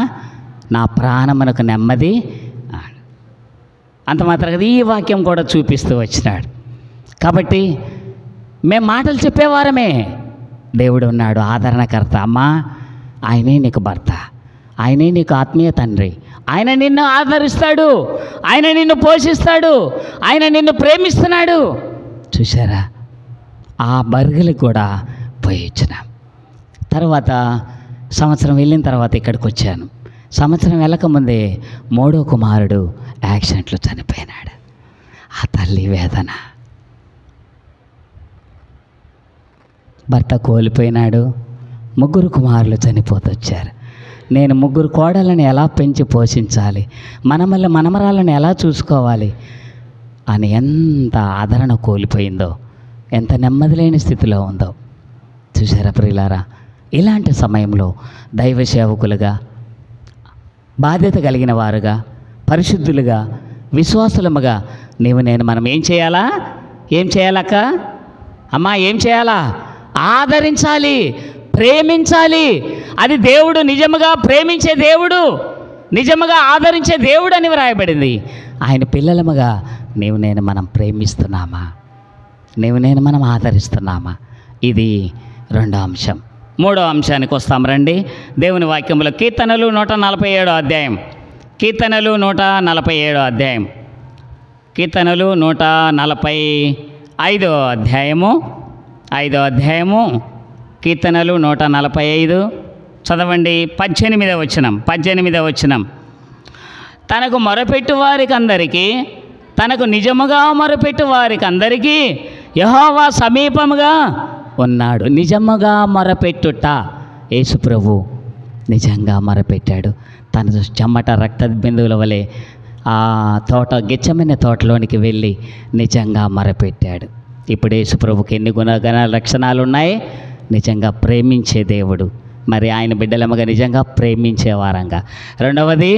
నా ప్రాణమునకు నెమ్మది. అంత మాత్రం కదా, ఈ వాక్యం కూడా చూపిస్తూ వచ్చినాడు. కాబట్టి మేము మాటలు చెప్పేవారమే, దేవుడు ఉన్నాడు ఆదరణకర్త. అమ్మా, ఆయనే నీకు భర్త, ఆయనే నీకు ఆత్మీయ తండ్రి, ఆయన నిన్ను ఆదరిస్తాడు, ఆయన నిన్ను పోషిస్తాడు, ఆయన నిన్ను ప్రేమిస్తున్నాడు. చూసారా, ఆ బర్గలకు కూడా పోయి వచ్చినాం. తర్వాత సంవత్సరం వెళ్ళిన తర్వాత ఇక్కడికి వచ్చాను. సంవత్సరం వెళ్ళకముందే 3వ కుమారుడు యాక్సిడెంట్లో చనిపోయినాడు. ఆ తల్లి వేదన. భర్త కోల్పోయినాడు, 3 కుమారులు చనిపోతూ వచ్చారు. నేను 3 కోడళ్ళని ఎలా పెంచి పోషించాలి, మనమరాలను ఎలా చూసుకోవాలి అని ఎంత ఆదరణ కోల్పోయిందో, ఎంత నెమ్మది లేని స్థితిలో ఉందో చూసారా ప్రియులారా. ఇలాంటి సమయంలో దైవ సేవకులుగా, బాధ్యత కలిగిన వారుగా, పరిశుద్ధులుగా, విశ్వాసులముగా మనం ఏం చేయాలక్క అమ్మా, ఏం చేయాలా? ఆదరించాలి, ప్రేమించాలి. అది దేవుడు నిజముగా ప్రేమించే దేవుడు, నిజముగా ఆదరించే దేవుడు అని వ్రాయబడింది. ఆయన పిల్లలముగా మనం ప్రేమిస్తున్నామా, మనం ఆదరిస్తున్నామా? ఇది 2వ అంశం. 3వ అంశానికి వస్తాం రండి. దేవుని వాక్యంలో కీర్తనలు 147వ అధ్యాయం, కీర్తనలు 147వ అధ్యాయం, కీర్తనలు 145వ అధ్యాయము, 5వ అధ్యాయము, కీర్తనలు 145 చదవండి. 18వ వచనం. తనకు మొరపెట్టు వారికి అందరికీ, తనకు నిజముగా మొరపెట్టు వారికి అందరికీ యెహోవా సమీపముగా ఉన్నాడు. నిజముగా మొరపెట్టుట. యేసు ప్రభు నిజంగా మొరపెట్టాడు. తన చెమట రక్త బిందువుల వలె ఆ గెచ్చమైన తోటలోనికి వెళ్ళి నిజంగా మొరపెట్టాడు. ఇప్పుడు యేసు ప్రభుకి ఎన్ని గుణగణ లక్షణాలు ఉన్నాయి? నిజంగా ప్రేమించే దేవుడు. మరి ఆయన బిడ్డలముగా నిజంగా ప్రేమించే వారంగా. 2వది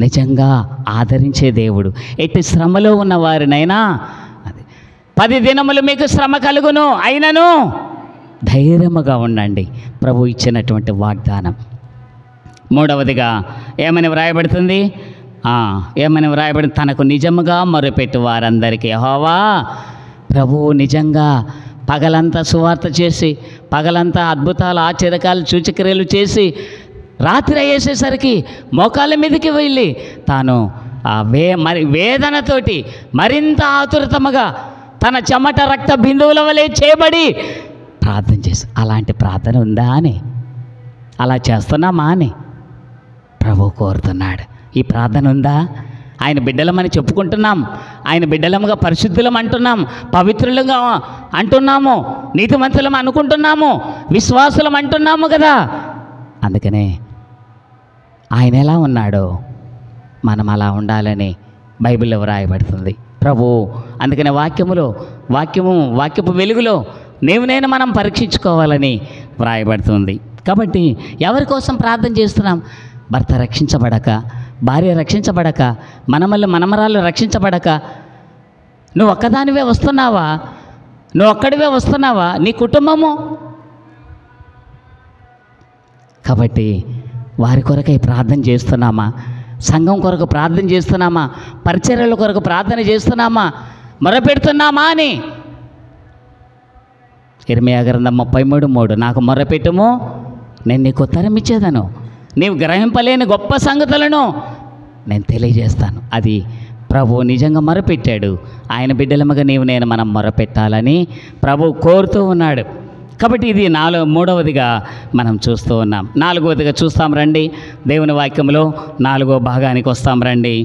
నిజంగా ఆదరించే దేవుడు. ఎట్టి శ్రమలో ఉన్న వారినైనా 10 దినములు మీకు శ్రమ కలుగును, అయినను ధైర్యముగా ఉండండి. ప్రభు ఇచ్చినటువంటి వాగ్దానం. 3వదిగా ఏమని వ్రాయబడుతుంది? తనకు నిజముగా మొరపెట్టు వారందరికీ యెహోవా ప్రభువు నిజంగా పగలంతా సువార్త చేసి, పగలంతా అద్భుతాలు, ఆశ్చర్యకాలు, సూచక్రియలు చేసి, రాత్రి అయ్యేసేసరికి మోకాళ్ళ మీదకి వెళ్ళి తాను వేదనతోటి మరింత ఆతురతముగా తన చెమట రక్త బిందువుల వలె చేయబడి ప్రార్థన చేసి, అలాంటి ప్రార్థన ఉందా అని, అలా చేస్తున్నామా అని ప్రభు కోరుతున్నాడు. ఈ ప్రార్థన ఉందా? ఆయన బిడ్డలమని చెప్పుకుంటున్నాం, ఆయన బిడ్డలముగా పరిశుద్ధులం అంటున్నాం, పవిత్రులుగా అంటున్నాము, నీతిమంతులం అనుకుంటున్నాము, విశ్వాసులం అంటున్నాము కదా. అందుకనే ఆయన ఎలా ఉన్నాడో మనం అలా ఉండాలని బైబిల్లో వ్రాయబడుతుంది ప్రభు. అందుకనే వాక్యపు వెలుగులో నేను మనం పరీక్షించుకోవాలని వ్రాయబడుతుంది. కాబట్టి ఎవరి కోసం ప్రార్థన చేస్తున్నాం? భర్త రక్షించబడక, భార్య రక్షించబడక, మనమరాలు రక్షించబడక, నువ్వు ఒక్కదానివే వస్తున్నావా? నువ్వు ఒక్కడివే వస్తున్నావా? నీ కుటుంబము. కాబట్టి వారి కొరకై ప్రార్థన చేస్తున్నామా? సంఘం కొరకు ప్రార్థన చేస్తున్నామా? పరిచర్యల కొరకు ప్రార్థన చేస్తున్నామా? మొరపెడుతున్నామా అని ఇర్మీయా గ్రంథం 33:3 నాకు మొరపెట్టుము, నేను నీకు ఉత్తరం ఇచ్చేదను, నీవు గ్రహింపలేని గొప్ప సంగతులను నేను తెలియజేస్తాను. అది ప్రభు నిజంగా మొరపెట్టాడు. ఆయన బిడ్డలముగా నేను మనం మొరపెట్టాలని ప్రభు కోరుతూ ఉన్నాడు. కాబట్టి ఇది మూడవదిగా మనం చూస్తూ ఉన్నాం. నాలుగవదిగా చూస్తాం రండి. దేవుని వాక్యంలో 4వ భాగానికి వస్తాం రండి.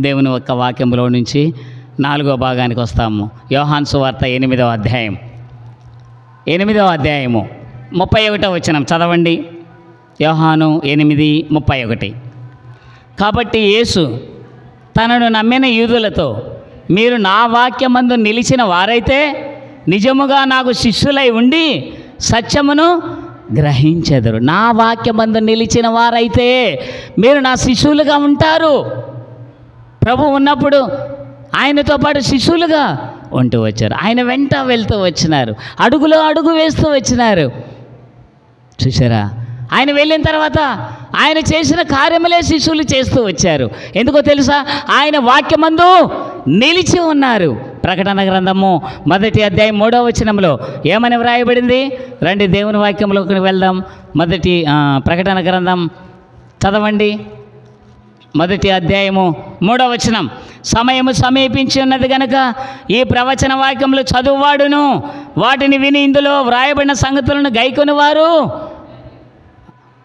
దేవుని యొక్క వాక్యంలో నుంచి 4వ భాగానికి వస్తాము. యోహాను సువార్త 8వ అధ్యాయం 31వ వచనం చదవండి. యోహాను 8:31. కాబట్టి యేసు తనను నమ్మిన యూదులతో, మీరు నా వాక్యమందు నిలిచిన వారైతే నిజముగా నాకు శిష్యులై ఉండి సత్యమును గ్రహించెదరు. నా వాక్యమందు నిలిచిన వారైతే మీరు నా శిష్యులుగా ఉంటారు. ప్రభు ఉన్నప్పుడు ఆయనతో పాటు శిష్యులుగా ఉంటూ వచ్చారు. ఆయన వెంట వెళ్తూ వచ్చినారు, అడుగులో అడుగు వేస్తూ వచ్చినారు. చూసారా? ఆయన వెళ్ళిన తర్వాత ఆయన చేసిన కార్యములే శిష్యులు చేస్తూ వచ్చారు. ఎందుకో తెలుసా? ఆయన వాక్యమందు నిలిచి ఉన్నారు. ప్రకటన గ్రంథము 1వ అధ్యాయం 3వ వచనంలో ఏమని వ్రాయబడింది? రండి దేవుని వాక్యంలోకి వెళ్దాం. ప్రకటన గ్రంథం చదవండి. 1వ అధ్యాయము 3వ వచనం. సమయము సమీపించి ఉన్నది గనుక ఈ ప్రవచన వాక్యములు చదువువాడును వాటిని విని ఇందులో వ్రాయబడిన సంగతులను గైకొని వారు.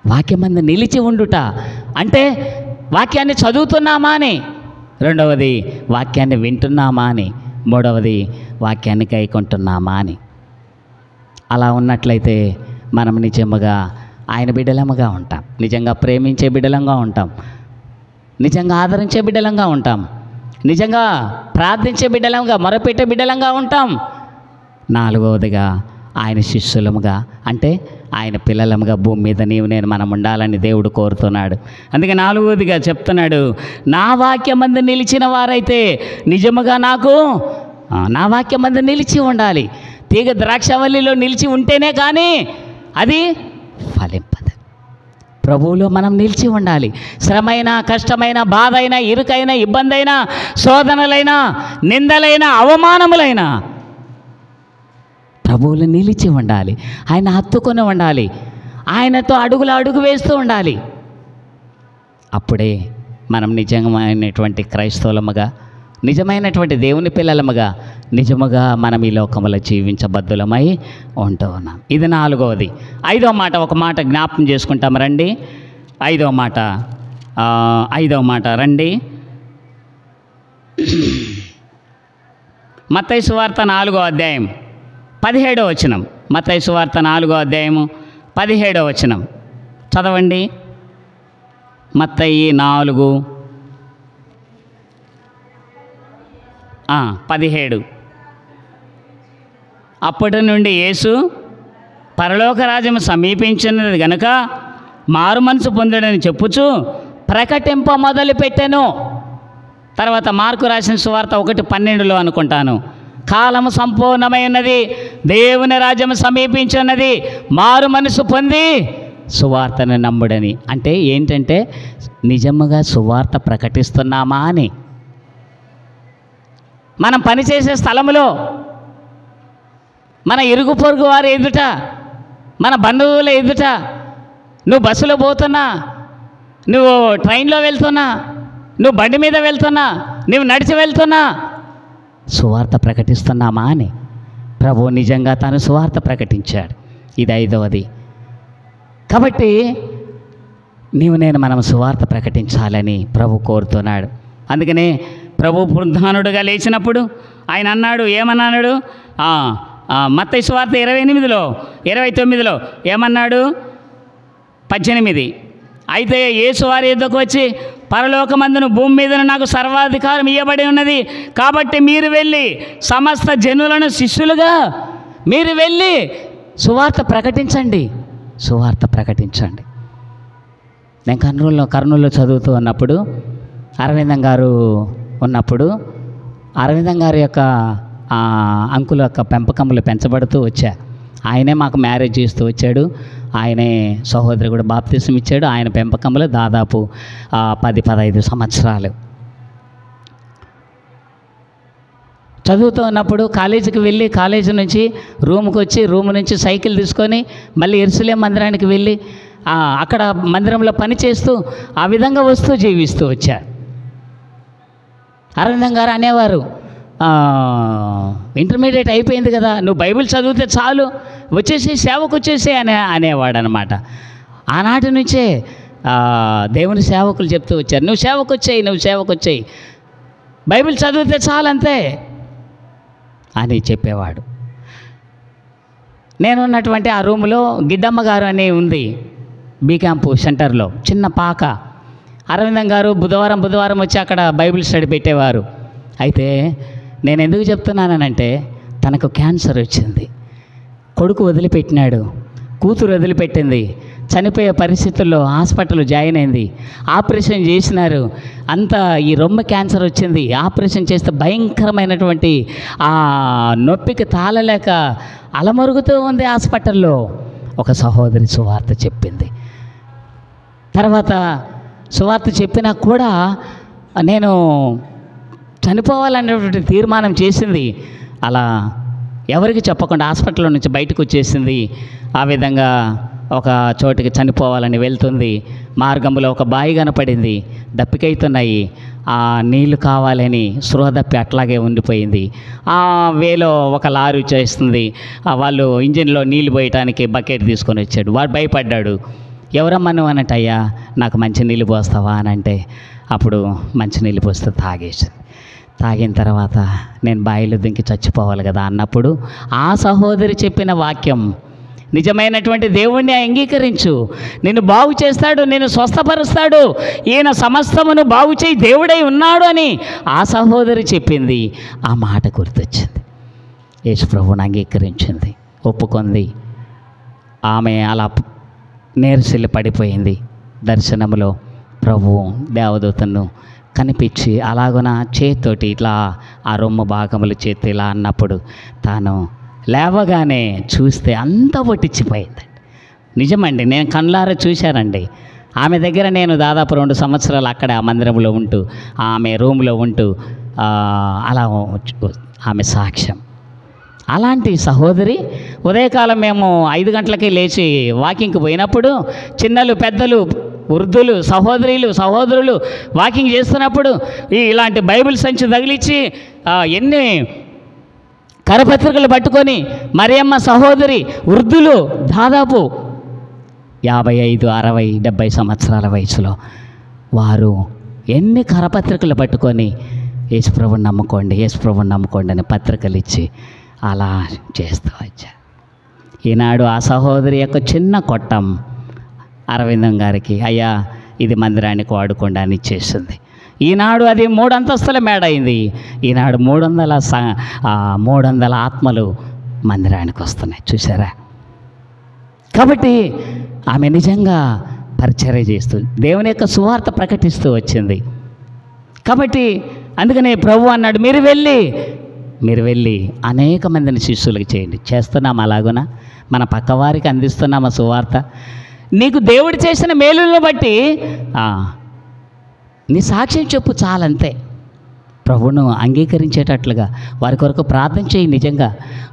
వాక్యమందు నిలిచి ఉండుట అంటే వాక్యాన్ని చదువుతున్నామా అని, రెండవది వాక్యాన్ని వింటున్నామా అని, మూడవది వాక్యాన్ని గైకొంటున్నామా అని. అలా ఉన్నట్లయితే మనం నిజంగా ఆయన బిడ్డలముగా ఉంటాం, నిజంగా ప్రేమించే బిడ్డలంగా ఉంటాం, నిజంగా ఆదరించే బిడ్డలంగా ఉంటాం, నిజంగా ప్రార్థించే బిడ్డలంగా, మొరపెట్టే బిడ్డలంగా ఉంటాం. నాలుగవదిగా ఆయన శిష్యులముగా అంటే ఆయన పిల్లలముగా భూమి మీద నేను మనం ఉండాలని దేవుడు కోరుతున్నాడు. అందుకే నాలుగవదిగా చెప్తున్నాడు, నా వాక్యమందు నిలిచిన వారైతే నిజముగా నా వాక్యమందు నిలిచి ఉండాలి. తీగ ద్రాక్షవల్లిలో నిలిచి ఉంటేనే కానీ అది ఫలింపదు. ప్రభువులో మనం నిలిచి ఉండాలి. శ్రమైన, కష్టమైన, బాధ అయినా, ఇరుకైన, ఇబ్బంది అయినా, శోధనలైనా, నిందలైన, అవమానములైనా ప్రభువులు నిలిచి ఉండాలి. ఆయన హత్తుకొని ఉండాలి. ఆయనతో అడుగు వేస్తూ ఉండాలి. అప్పుడే మనం నిజమైనటువంటి క్రైస్తవులముగా, నిజమైనటువంటి దేవుని పిల్లలముగా, నిజముగా మనం ఈ లోకములో జీవించబద్దులమై ఉంటూ ఉన్నాం. ఇది నాలుగవది. ఐదవ మాట, ఒక మాట జ్ఞాపకం చేసుకుంటాం రండి. ఐదవ మాట రండి. మత్తయి సువార్త 4వ అధ్యాయం 17వ వచనం. మత్తయి సువార్త 4వ అధ్యాయము 17వ వచనం చదవండి. మత్తయి 4:17. అప్పటి నుండి యేసు పరలోక రాజ్యము సమీపించినది గనుక మారు మనసు పొందడని చెప్పుచు ప్రకటింప మొదలుపెట్టెను. తర్వాత మార్కు రాసిన సువార్త 1:12 అనుకుంటాను. కాలము సంపూర్ణమై ఉన్నది, దేవుని రాజ్యము సమీపించి ఉన్నది, మారు మనసు పొంది సువార్తను నమ్ముడని. అంటే ఏంటంటే నిజముగా సువార్త ప్రకటిస్తున్నామా అని. మనం పనిచేసే స్థలములో, మన ఇరుగు పొరుగు వారి ఎదుట, మన బంధువుల ఎదుట, నువ్వు బస్సులో పోతున్నా, నువ్వు ట్రైన్లో వెళ్తున్నా, నువ్వు బండి మీద వెళ్తున్నా, నువ్వు నడిచి వెళ్తున్నా, సువార్త ప్రకటిస్తున్నామా అని. ప్రభు నిజంగా తాను సువార్త ప్రకటించాడు. ఇది ఐదవది. కాబట్టి నేను మనం సువార్త ప్రకటించాలని ప్రభు కోరుతున్నాడు. అందుకనే ప్రభు పునరుద్ధానుడుగా లేచినప్పుడు ఆయన అన్నాడు, ఏమన్నాడు? మత్తయి సువార్త 28లో 29లో ఏమన్నాడు? 18. అయితే యేసు వారి యొద్దకు వచ్చి, పరలోకమందును భూమి మీదను నాకు సర్వాధికారం ఇవ్వబడి ఉన్నది, కాబట్టి మీరు వెళ్ళి సమస్త జనులను శిష్యులుగా మీరు వెళ్ళి సువార్త ప్రకటించండి, సువార్త ప్రకటించండి. నేను కర్నూలులో చదువుతూ ఉన్నప్పుడు అరవిందం గారు ఉన్నప్పుడు అరవిందం గారి యొక్క అంకుల యొక్క పెంపకములు పెంచబడుతూ వచ్చా. ఆయనే మాకు మ్యారేజ్ చేస్తూ వచ్చాడు. ఆయనే సహోదరి కూడా బాప్తిసం ఇచ్చాడు. ఆయన పెంపకంలో దాదాపు 10-15 సంవత్సరాలు చదువుతూ ఉన్నప్పుడు కాలేజీకి వెళ్ళి కాలేజీ నుంచి రూమ్కి వచ్చి రూమ్ నుంచి సైకిల్ తీసుకొని మళ్ళీ యెరూషలేము మందిరానికి వెళ్ళి అక్కడ మందిరంలో పని చేస్తూ ఆ విధంగా వస్తూ జీవిస్తూ వచ్చారు. అరవిందం గారు అనేవారు, ఇంటర్మీడియట్ అయిపోయింది కదా, నువ్వు బైబిల్ చదివితే చాలు, వచ్చేసి సేవకు వచ్చేసి అనేవాడు అనమాట. ఆనాటి నుంచే దేవుని సేవకులు చెప్తూ వచ్చారు, నువ్వు సేవకు వచ్చేయి, బైబిల్ చదివితే చాలంతే అని చెప్పేవాడు. నేనున్నటువంటి ఆ రూములో గిడ్డమ్మ గారు అని ఉంది, బీ క్యాంపు సెంటర్లో చిన్న పాక. అరవిందం గారు బుధవారం వచ్చి అక్కడ బైబిల్ స్టడీ పెట్టేవారు. అయితే నేను ఎందుకు చెప్తున్నానంటే, తనకు క్యాన్సర్ వచ్చింది, కొడుకు వదిలిపెట్టినాడు, కూతురు వదిలిపెట్టింది, చనిపోయే పరిస్థితుల్లో హాస్పిటల్ జాయిన్ అయింది, ఆపరేషన్ చేసినారు, అంతా ఈ రొమ్మ క్యాన్సర్ వచ్చింది. ఆపరేషన్ చేస్తే భయంకరమైనటువంటి ఆ నొప్పికి తాళలేక అలమరుగుతూ ఉంది హాస్పిటల్లో. ఒక సహోదరి సువార్త చెప్పింది. తర్వాత సువార్త చెప్పినా కూడా నేను చనిపోవాలనేటువంటి తీర్మానం చేసింది. అలా ఎవరికి చెప్పకుండా హాస్పిటల్ నుంచి బయటకు వచ్చేసింది. ఆ విధంగా ఒక చోటికి చనిపోవాలని వెళ్తుంది. మార్గంలో ఒక బావి కనపడింది, దప్పికైతున్నాయి, ఆ నీళ్లు కావాలని స్పృహ తప్పి అట్లాగే ఉండిపోయింది. ఆ వేలో ఒక లారీ చేస్తుంది, వాళ్ళు ఇంజిన్లో నీళ్ళు పోయటానికి బకెట్ తీసుకొని వచ్చాడు. వాడు భయపడ్డాడు. ఎవరమ్మా నువ్వు అన్నట్టు, అయ్యా నాకు మంచి నీళ్ళు పోస్తావా అని అంటే, అప్పుడు మంచి నీళ్ళు పోస్తే తాగేసింది. తాగిన తర్వాత నేను బావిలో దింకి చచ్చిపోవాలి కదా అన్నప్పుడు ఆ సహోదరి చెప్పిన వాక్యం, నిజమైనటువంటి దేవుణ్ణి అంగీకరించు, నిన్ను బాగు చేస్తాడు, నిన్ను స్వస్థపరుస్తాడు, ఈయన సమస్తమును బాగు చేయి దేవుడై ఉన్నాడు అని ఆ సహోదరి చెప్పింది. ఆ మాట గుర్తొచ్చింది. యేసు ప్రభువుని అంగీకరించింది, ఒప్పుకుంది. ఆమె అలా నేర్సిల్లి పడిపోయింది. దర్శనంలో ప్రభువు దేవదూతను కనిపించి అలాగున చేతితోటి ఇట్లా ఆ రొమ్ము భాగములు చేతి ఇలా అన్నప్పుడు తాను లేవగానే చూస్తే అంతా ఒట్టిచ్చిపోయిందండి. నిజమండి, నేను కళ్ళారా చూశానండి. ఆమె దగ్గర నేను దాదాపు 2 సంవత్సరాలు అక్కడ ఆ మందిరంలో ఉంటూ, ఆమె రూమ్లో ఉంటూ అలా ఆమె సాక్ష్యం. అలాంటి సహోదరి ఉదయకాలం మేము 5 గంటలకి లేచి వాకింగ్కి పోయినప్పుడు చిన్నలు పెద్దలు వృద్ధులు సహోదరులు వాకింగ్ చేస్తున్నప్పుడు ఇలాంటి బైబిల్ సంచి తగిలిచ్చి ఎన్ని కరపత్రికలు పట్టుకొని మరియమ్మ సహోదరి వృద్ధులు దాదాపు 55, 60, 70 సంవత్సరాల వయసులో వారు ఎన్ని కరపత్రికలు పట్టుకొని యేసుప్రభుని నమ్ముకోండి అని పత్రికలు ఇచ్చి అలా చేస్తూ వచ్చారు. ఈనాడు ఆ సహోదరి యొక్క చిన్న కొట్టం అరవిందం గారికి, అయ్యా ఇది మందిరానికి వాడుకోండి అని ఇచ్చేస్తుంది. ఈనాడు అది 3 అంతస్తుల మేడ అయింది. ఈనాడు 300 ఆత్మలు మందిరానికి వస్తున్నాయి. చూసారా? కాబట్టి ఆమె నిజంగా పరిచర్య చేస్తూ దేవుని యొక్క సువార్త ప్రకటిస్తూ వచ్చింది. కాబట్టి అందుకనే ప్రభు అన్నాడు, మీరు వెళ్ళి అనేక మందిని శిష్యులకు చేయండి. చేస్తున్నాం అలాగున మన పక్కవారికి అందిస్తున్నామా సువార్త? నీకు దేవుడు చేసిన మేలులను బట్టి నీ సాక్ష్యం చెప్పు చాలంతే. ప్రభువును అంగీకరించేటట్లుగా వారి కొరకు ప్రార్థన చేయి, నిజంగా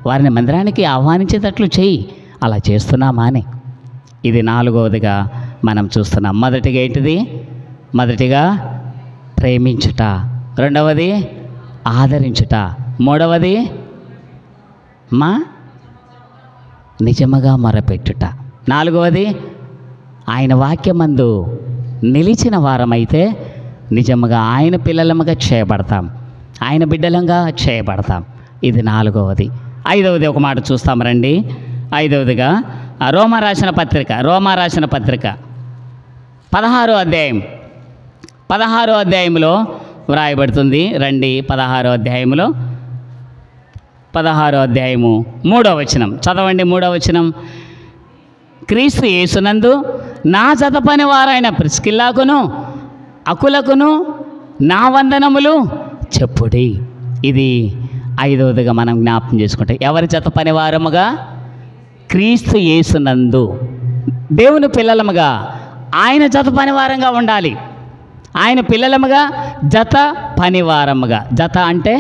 వారిని మందిరానికి ఆహ్వానించేటట్లు చేయి. అలా చేస్తున్నామా అని ఇది 4వదిగా మనం చూస్తున్నాం. మొదటిగా ఏంటిది? మొదటిగా ప్రేమించుట, 2వది ఆదరించుట, 3వది నిజముగా మొరపెట్టుట, 4వది ఆయన వాక్యమందు నిలిచిన వారమైతే నిజముగా ఆయన పిల్లలముగా చేయబడతాం, ఆయన బిడ్డలంగా చేయబడతాం. ఇది 4వది. 5వది ఒక మాట చూస్తాం రండి. 5వదిగా రోమా రాసిన పత్రిక 16వ అధ్యాయం 16వ అధ్యాయంలో వ్రాయబడుతుంది. రండి 16వ అధ్యాయంలో 16వ అధ్యాయము 3వ వచనం చదవండి. 3వ వచనం, క్రీస్తు యేసునందు నా జత పని వారైన ప్రిస్కిల్లాకును అకులకును నా వందనములు చెప్పుడి. ఇది 5వదిగా మనం జ్ఞాపకం చేసుకుంటే, ఎవరి జత పని వారముగా? క్రీస్తు యేసునందు దేవుని పిల్లలముగా ఆయన జత పనివారంగా ఉండాలి. ఆయన పిల్లలముగా జత పనివారముగా. జత అంటే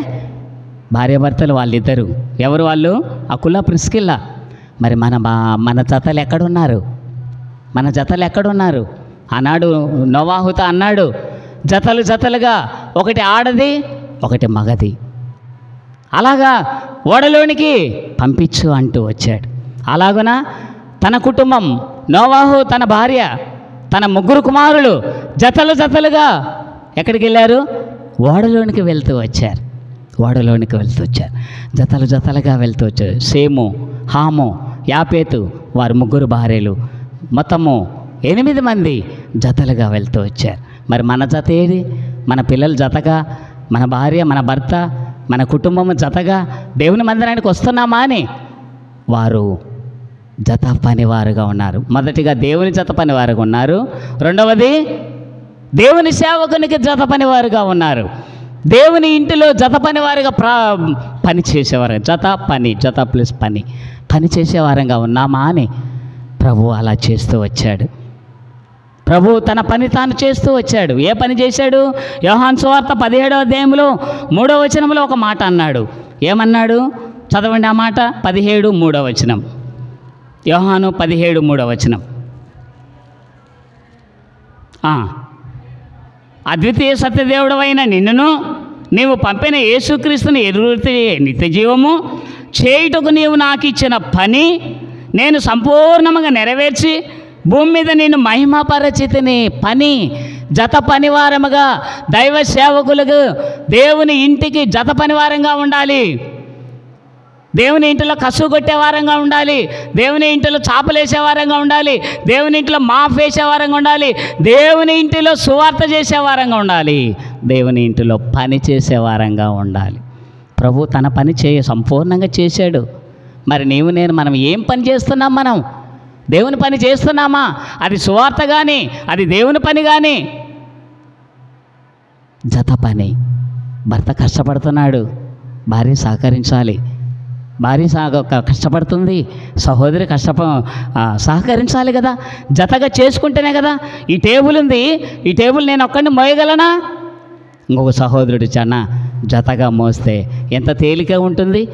భార్యాభర్తలు వాళ్ళిద్దరు. ఎవరు వాళ్ళు? అకుల ప్రిస్కిల్లా. మరి మన జతలు ఎక్కడున్నారు? మన జతలు ఎక్కడున్నారు? ఆనాడు నోవాహుతో అన్నాడు, జతలుగా, ఒకటి ఆడది ఒకటి మగది, అలాగా ఓడలోనికి పంపించు అంటూ వచ్చాడు. అలాగున తన కుటుంబం, నోవాహు, తన భార్య, తన 3 కుమారులు జతలుగా ఎక్కడికి వెళ్ళారు? ఓడలోనికి వెళ్తూ వచ్చారు. జతలుగా వెళ్తూ వచ్చారు. సేము, హాము, యాపేతు, వారు 3 భార్యలు, మొత్తము 8 మంది జతలుగా వెళ్తూ వచ్చారు. మరి మన జత ఏది? మన పిల్లలు జతగా, మన భార్య, మన భర్త, మన కుటుంబము జతగా దేవుని మందిరానికి వస్తున్నామా అని వారు జత పనివారుగా ఉన్నారు. మొదటిగా దేవుని జత పనివారుగా ఉన్నారు. రెండవది దేవుని సేవకునికి జత పనివారుగా ఉన్నారు. దేవుని ఇంటిలో జత పనివారుగా పని చేసేవారు. జత ప్లస్ పని చేసేవారంగా ఉన్నామా అని ప్రభు అలా చేస్తూ వచ్చాడు. ప్రభు తన పని తాను చేస్తూ వచ్చాడు. ఏ పని చేశాడు? యోహాను సువార్త 17వ అధ్యాయంలో 3వ వచనంలో ఒక మాట అన్నాడు. ఏమన్నాడు? చదవండి ఆ మాట. 17 3వ వచనం. యోహాను 17 3వ వచనం. అద్వితీయ సత్యదేవుడవైన నిన్నును నీవు పంపిన యేసుక్రీస్తుని ఎదురుతే నిత్య జీవము చేయుటకు నీవు నాకు ఇచ్చిన పని నేను సంపూర్ణంగా నెరవేర్చి భూమి మీద నేను మహిమపరచితిని. పని జత పనివారముగా, దైవ సేవకులకు దేవుని ఇంటికి జత పనివారంగా ఉండాలి. దేవుని ఇంటిలో కసువు కొట్టేవారంగా ఉండాలి. దేవుని ఇంటిలో చాపలేసేవారంగా ఉండాలి. దేవుని ఇంటిలో మాఫ్ వేసేవారంగా ఉండాలి. దేవుని ఇంటిలో సువార్త చేసేవారంగా ఉండాలి. దేవుని ఇంటిలో పని చేసేవారంగా ఉండాలి. ప్రభు తన పని సంపూర్ణంగా చేశాడు. మరి మనం ఏం పని చేస్తున్నాం? మనం దేవుని పని చేస్తున్నామా? అది సువార్త కానీ, అది దేవుని పని కానీ. జత పని. భర్త కష్టపడుతున్నాడు, భార్య సహకరించాలి. భార్య కష్టపడుతుంది, సహోదరి సహకరించాలి కదా. జతగా చేసుకుంటేనే కదా. ఈ టేబుల్ ఉంది, ఈ టేబుల్ నేను ఒక్కడిని మోయగలనా? ఇంకొక సహోదరుడు జతగా మోస్తే ఎంత తేలిక ఉంటుంది.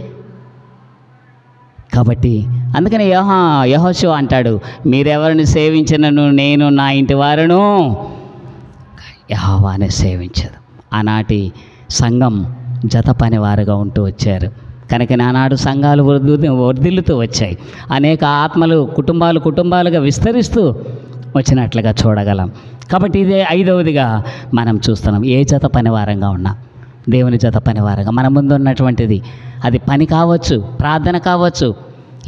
కాబట్టి అందుకని యెహోషువ అంటాడు, మీరెవరిని సేవించినను నేను నా ఇంటి వారును యెహోవానే సేవించదు. ఆనాటి సంఘం జత పనివారుగా ఉంటూ వచ్చారు. కనుక ఆనాడు సంఘాలు వర్ధిల్లుతూ వచ్చాయి. అనేక ఆత్మలు కుటుంబాలుగా విస్తరిస్తూ వచ్చినట్లుగా చూడగలం. కాబట్టి ఇదే 5వదిగా మనం చూస్తున్నాం. ఏ జత పనివారంగా ఉన్నా దేవుని జత పనివారంగా మన ముందు ఉన్నటువంటిది, అది పని కావచ్చు, ప్రార్థన కావచ్చు,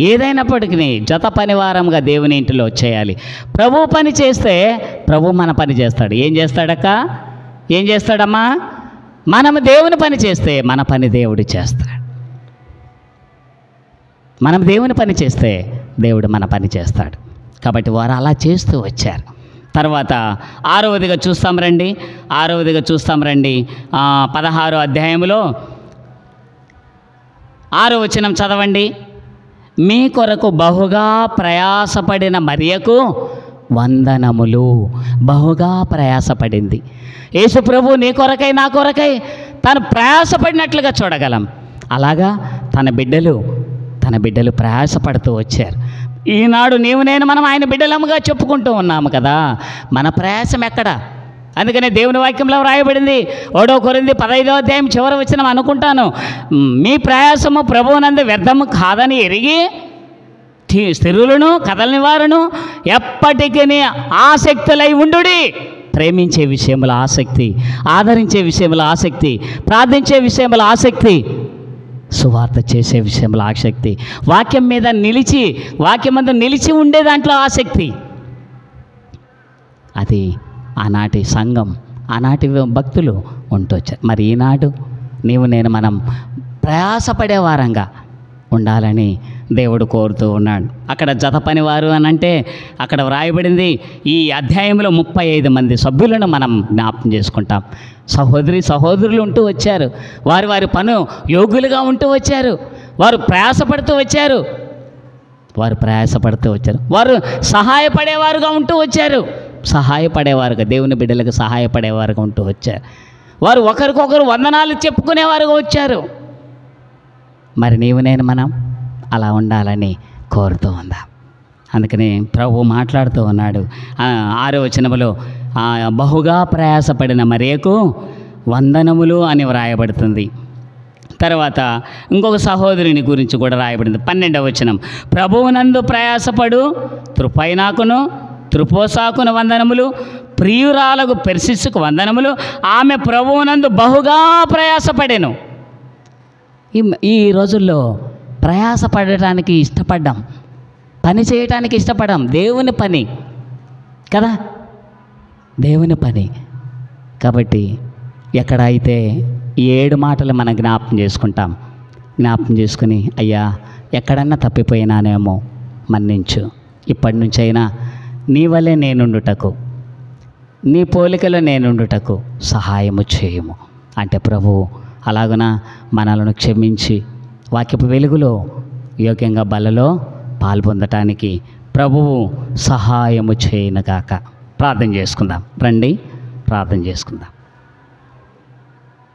ఏదైనప్పటికీ జత పనివారంగా దేవుని ఇంటిలో చేయాలి. ప్రభు పని చేస్తే ప్రభు మన పని చేస్తాడు. ఏం చేస్తాడక్క? ఏం చేస్తాడమ్మా? మనము దేవుని పని చేస్తే మన పని దేవుడు చేస్తాడు. మనం దేవుని పని చేస్తే దేవుడు మన పని చేస్తాడు. కాబట్టి వారు అలా చేస్తూ వచ్చారు. తర్వాత 6వదిగా చూస్తాం రండి. 16వ అధ్యాయంలో 6వ వచనం చదవండి. మీ కొరకు బహుగా ప్రయాసపడిన మరియకు వందనములు. బహుగా ప్రయాసపడింది. యేసు ప్రభు నీ కొరకై నా కొరకై తను ప్రయాసపడినట్లుగా చూడగలం. అలాగా తన బిడ్డలు ప్రయాసపడుతూ వచ్చారు. ఈనాడు మనం ఆయన బిడ్డలముగా చెప్పుకుంటూ ఉన్నాము కదా. మన ప్రయాసం ఎక్కడ? అందుకనే దేవుని వాక్యంలో వ్రాయబడింది 1 కొరింథీ 15వ అధ్యాయం చివరి వచనం అనుకుంటాను, మీ ప్రయాసము ప్రభువునందు వ్యర్థము కాదని ఎరిగి స్థిరులను కదలని వారును ఎప్పటికీ ఆసక్తులై ఉండుడి. ప్రేమించే విషయంలో ఆసక్తి, ఆదరించే విషయంలో ఆసక్తి, ప్రార్థించే విషయంలో ఆసక్తి, సువార్త చేసే విషయంలో ఆసక్తి, వాక్యం మీద నిలిచి నిలిచి ఉండే దాంట్లో ఆసక్తి. అది ఆనాటి సంఘం, ఆనాటి భక్తులు ఉంటూ వచ్చారు. మరి ఈనాడు నీవు నేను మనం ప్రయాసపడే వారంగా ఉండాలని దేవుడు కోరుతూ ఉన్నాడు. అక్కడ జత పనివారు అని అంటే అక్కడ వ్రాయబడింది, ఈ అధ్యాయంలో 35 మంది సభ్యులను మనం జ్ఞాపకం చేసుకుంటాం. సహోదరులు ఉంటూ వచ్చారు. వారి పను యోగ్యులుగా ఉంటూ వచ్చారు. వారు ప్రయాసపడుతూ వచ్చారు. వారు సహాయపడేవారుగా ఉంటూ వచ్చారు. దేవుని బిడ్డలకు సహాయపడేవారుగా ఉంటూ వచ్చారు. వారు ఒకరికొకరు వందనాలు చెప్పుకునేవారుగా వచ్చారు. మరి నీవు నేను మనం అలా ఉండాలని కోరుతూ ఉందా? అందుకని ప్రభు మాట్లాడుతూ ఉన్నాడు 6వ వచనములో, బహుగా ప్రయాసపడిన మరియకు వందనములు అని వ్రాయబడుతుంది. తర్వాత ఇంకొక సహోదరుని గురించి కూడా రాయబడింది. 12వ వచనం, ప్రభువునందు ప్రయాసపడు త్రుపైనాకును త్రుపోసాకును వందనములు, ప్రియురాలకు పెర్సిస్సుకు వందనములు, ఆమె ప్రభువునందు బహుగా ప్రయాసపడెను. ఈ రోజుల్లో ప్రయాసపడటానికి ఇష్టపడ్డాం, పని చేయటానికి ఇష్టపడ్డాం. దేవుని పని కదా, దేవుని పని. కాబట్టి ఎక్కడైతే ఈ 7 మాటలు మనం జ్ఞాపకం చేసుకుని అయ్యా ఎక్కడన్నా తప్పిపోయినానేమో మన్నించు, ఇప్పటి నుంచైనా నీ వలె నేనుండుటకు, నీ పోలికలో నేనుండుటకు సహాయము చేయము అంటే ప్రభువు అలాగున మనలను క్షమించి వాక్యపు వెలుగులో యోగ్యంగా బలలో పాల్పొందటానికి ప్రభువు సహాయము చేయనుగాక. ప్రార్థన చేసుకుందాం. రండి ప్రార్థన చేసుకుందాం.